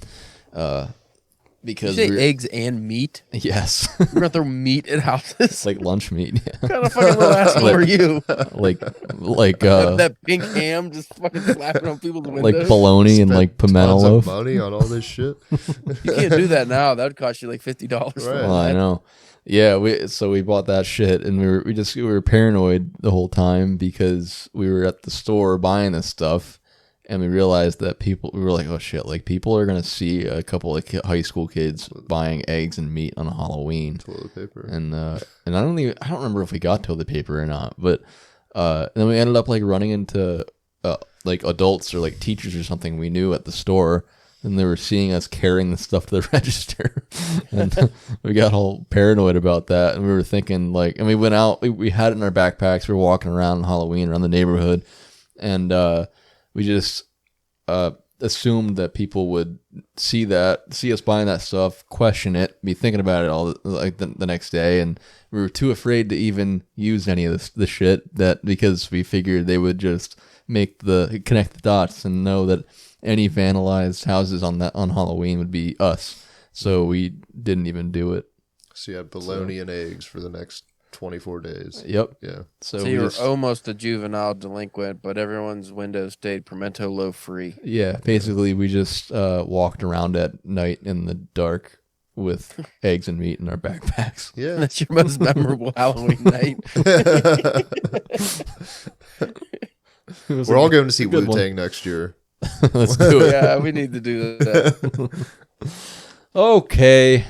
because you say eggs and meat? Yes, We're gonna throw meat at houses. like lunch meat. Yeah. What kind of fucking little asshole are you? like That pink ham just fucking slapping on people's windows. like bologna and like pimento tons loaf. of money on all this shit. You can't do that now. That would cost you like $50. Right. Well, I know. Yeah, we bought that shit, and we were paranoid the whole time because we were at the store buying this stuff, and we realized that we were like, oh shit, like people are gonna see a couple of high school kids buying eggs and meat on Halloween. Toilet paper. And I don't remember if we got toilet paper or not, but then we ended up like running into like adults or like teachers or something we knew at the store, and they were seeing us carrying the stuff to the register, and we got all paranoid about that, and we were thinking like, and we went out, we had it in our backpacks, we were walking around on Halloween around the neighborhood, and we just assumed that people would see us buying that stuff, question it, be thinking about it all like the next day, and we were too afraid to even use any of the shit because we figured they would just connect the dots and know that any vandalized houses on Halloween would be us. So we didn't even do it. So you had bologna and eggs for the next 24 days. Yep. Yeah. So you were almost a juvenile delinquent, but everyone's window stayed pimento loaf free. Yeah, basically we just walked around at night in the dark with eggs and meat in our backpacks. Yeah. That's your most memorable Halloween night. We're all going to see Wu-Tang next year. Let's do it. Yeah, we need to do that. Okay.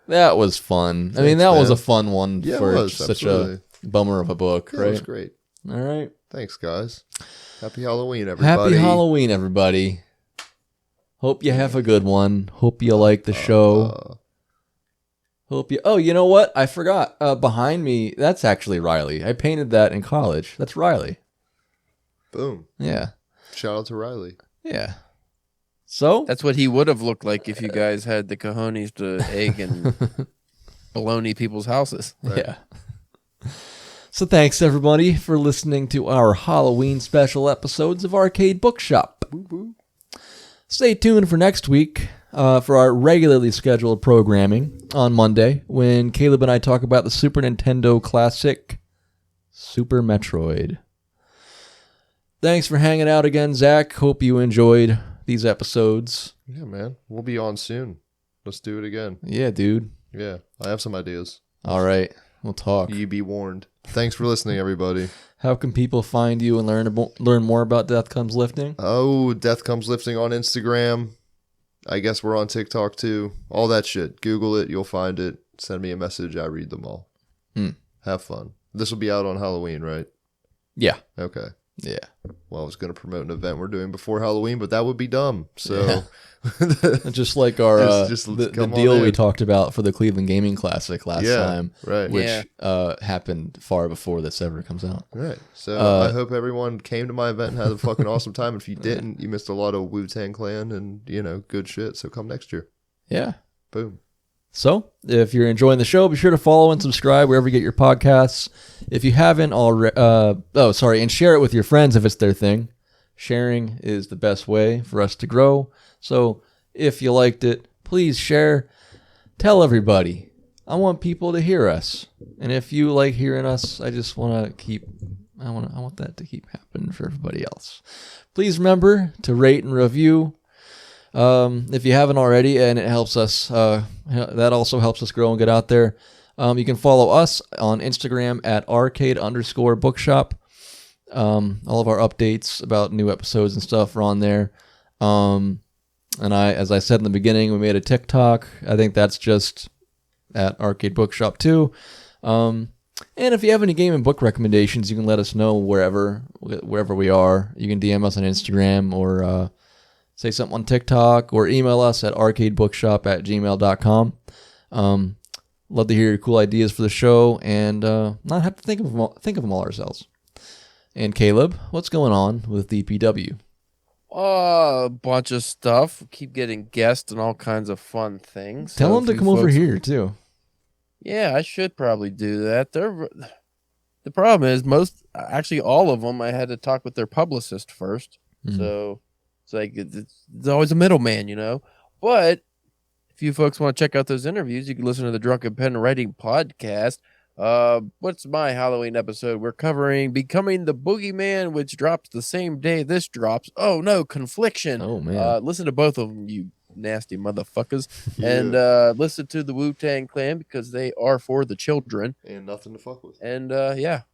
That was fun. I mean, that was a fun one Yeah, for it was, such absolutely. a bummer of a book, Yeah, right? it was great. All right. Thanks, guys. Happy Halloween, everybody. Happy Halloween, everybody. Hope you have a good one. Hope you like the show. Hope you... Oh, you know what? I forgot. Behind me, that's actually Riley. I painted that in college. That's Riley. Boom. Yeah. Shout out to Riley. Yeah. So? That's what he would have looked like if you guys had the cojones to egg and bologna people's houses. Right. Yeah. So thanks, everybody, for listening to our Halloween special episodes of Arcade Bookshop. Stay tuned for next week for our regularly scheduled programming on Monday when Caleb and I talk about the Super Nintendo classic Super Metroid. Thanks for hanging out again, Zach. Hope you enjoyed these episodes. Yeah, man. We'll be on soon. Let's do it again. Yeah, dude. Yeah. I have some ideas. All right. We'll talk. You be warned. Thanks for listening, everybody. How can people find you and learn more about Death Comes Lifting? Oh, Death Comes Lifting on Instagram. I guess we're on TikTok too. All that shit. Google it. You'll find it. Send me a message. I read them all. Have fun. This will be out on Halloween, right? Yeah. Okay. Yeah. Well, I was going to promote an event we're doing before Halloween, but that would be dumb. So, Just like our the come on deal in. we talked about for the Cleveland Gaming Classic last Yeah, time, right. which happened far before this ever comes out. Right. So I hope everyone came to my event and had a fucking awesome time. If you didn't, you missed a lot of Wu-Tang Clan and, good shit. So come next year. Yeah. Boom. So, if you're enjoying the show, be sure to follow and subscribe wherever you get your podcasts. If you haven't already, and share it with your friends if it's their thing. Sharing is the best way for us to grow. So, if you liked it, please share. Tell everybody. I want people to hear us. And if you like hearing us, I just want to I want that to keep happening for everybody else. Please remember to rate and review. If you haven't already, and it helps us, that also helps us grow and get out there. You can follow us on Instagram at arcade_bookshop. All of our updates about new episodes and stuff are on there. And as I said in the beginning, we made a TikTok. I think that's just at Arcade Bookshop too. And if you have any game and book recommendations, you can let us know wherever we are. You can DM us on Instagram or say something on TikTok or email us at arcadebookshop@gmail.com. Love to hear your cool ideas for the show and not have to think of them all ourselves. And Caleb, what's going on with DPW? A bunch of stuff. Keep getting guests and all kinds of fun things. Tell So them to if come you over folks- here too. Yeah, I should probably do that. The problem is all of them, I had to talk with their publicist first. Mhm. So it's like it's always a middleman, But If you folks want to check out those interviews, you can listen to the Drunken Pen Writing podcast. What's my Halloween episode? We're covering Becoming the Boogeyman, which drops the same day this drops. Oh no, Confliction. Oh, man. Listen to both of them, you nasty motherfuckers. Yeah. And listen to the Wu-Tang Clan because they are for the children. And nothing to fuck with. And yeah.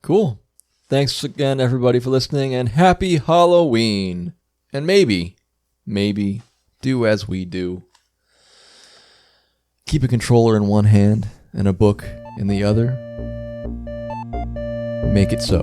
Cool. Thanks again, everybody, for listening, and happy Halloween. And maybe, do as we do. Keep a controller in one hand and a book in the other. Make it so.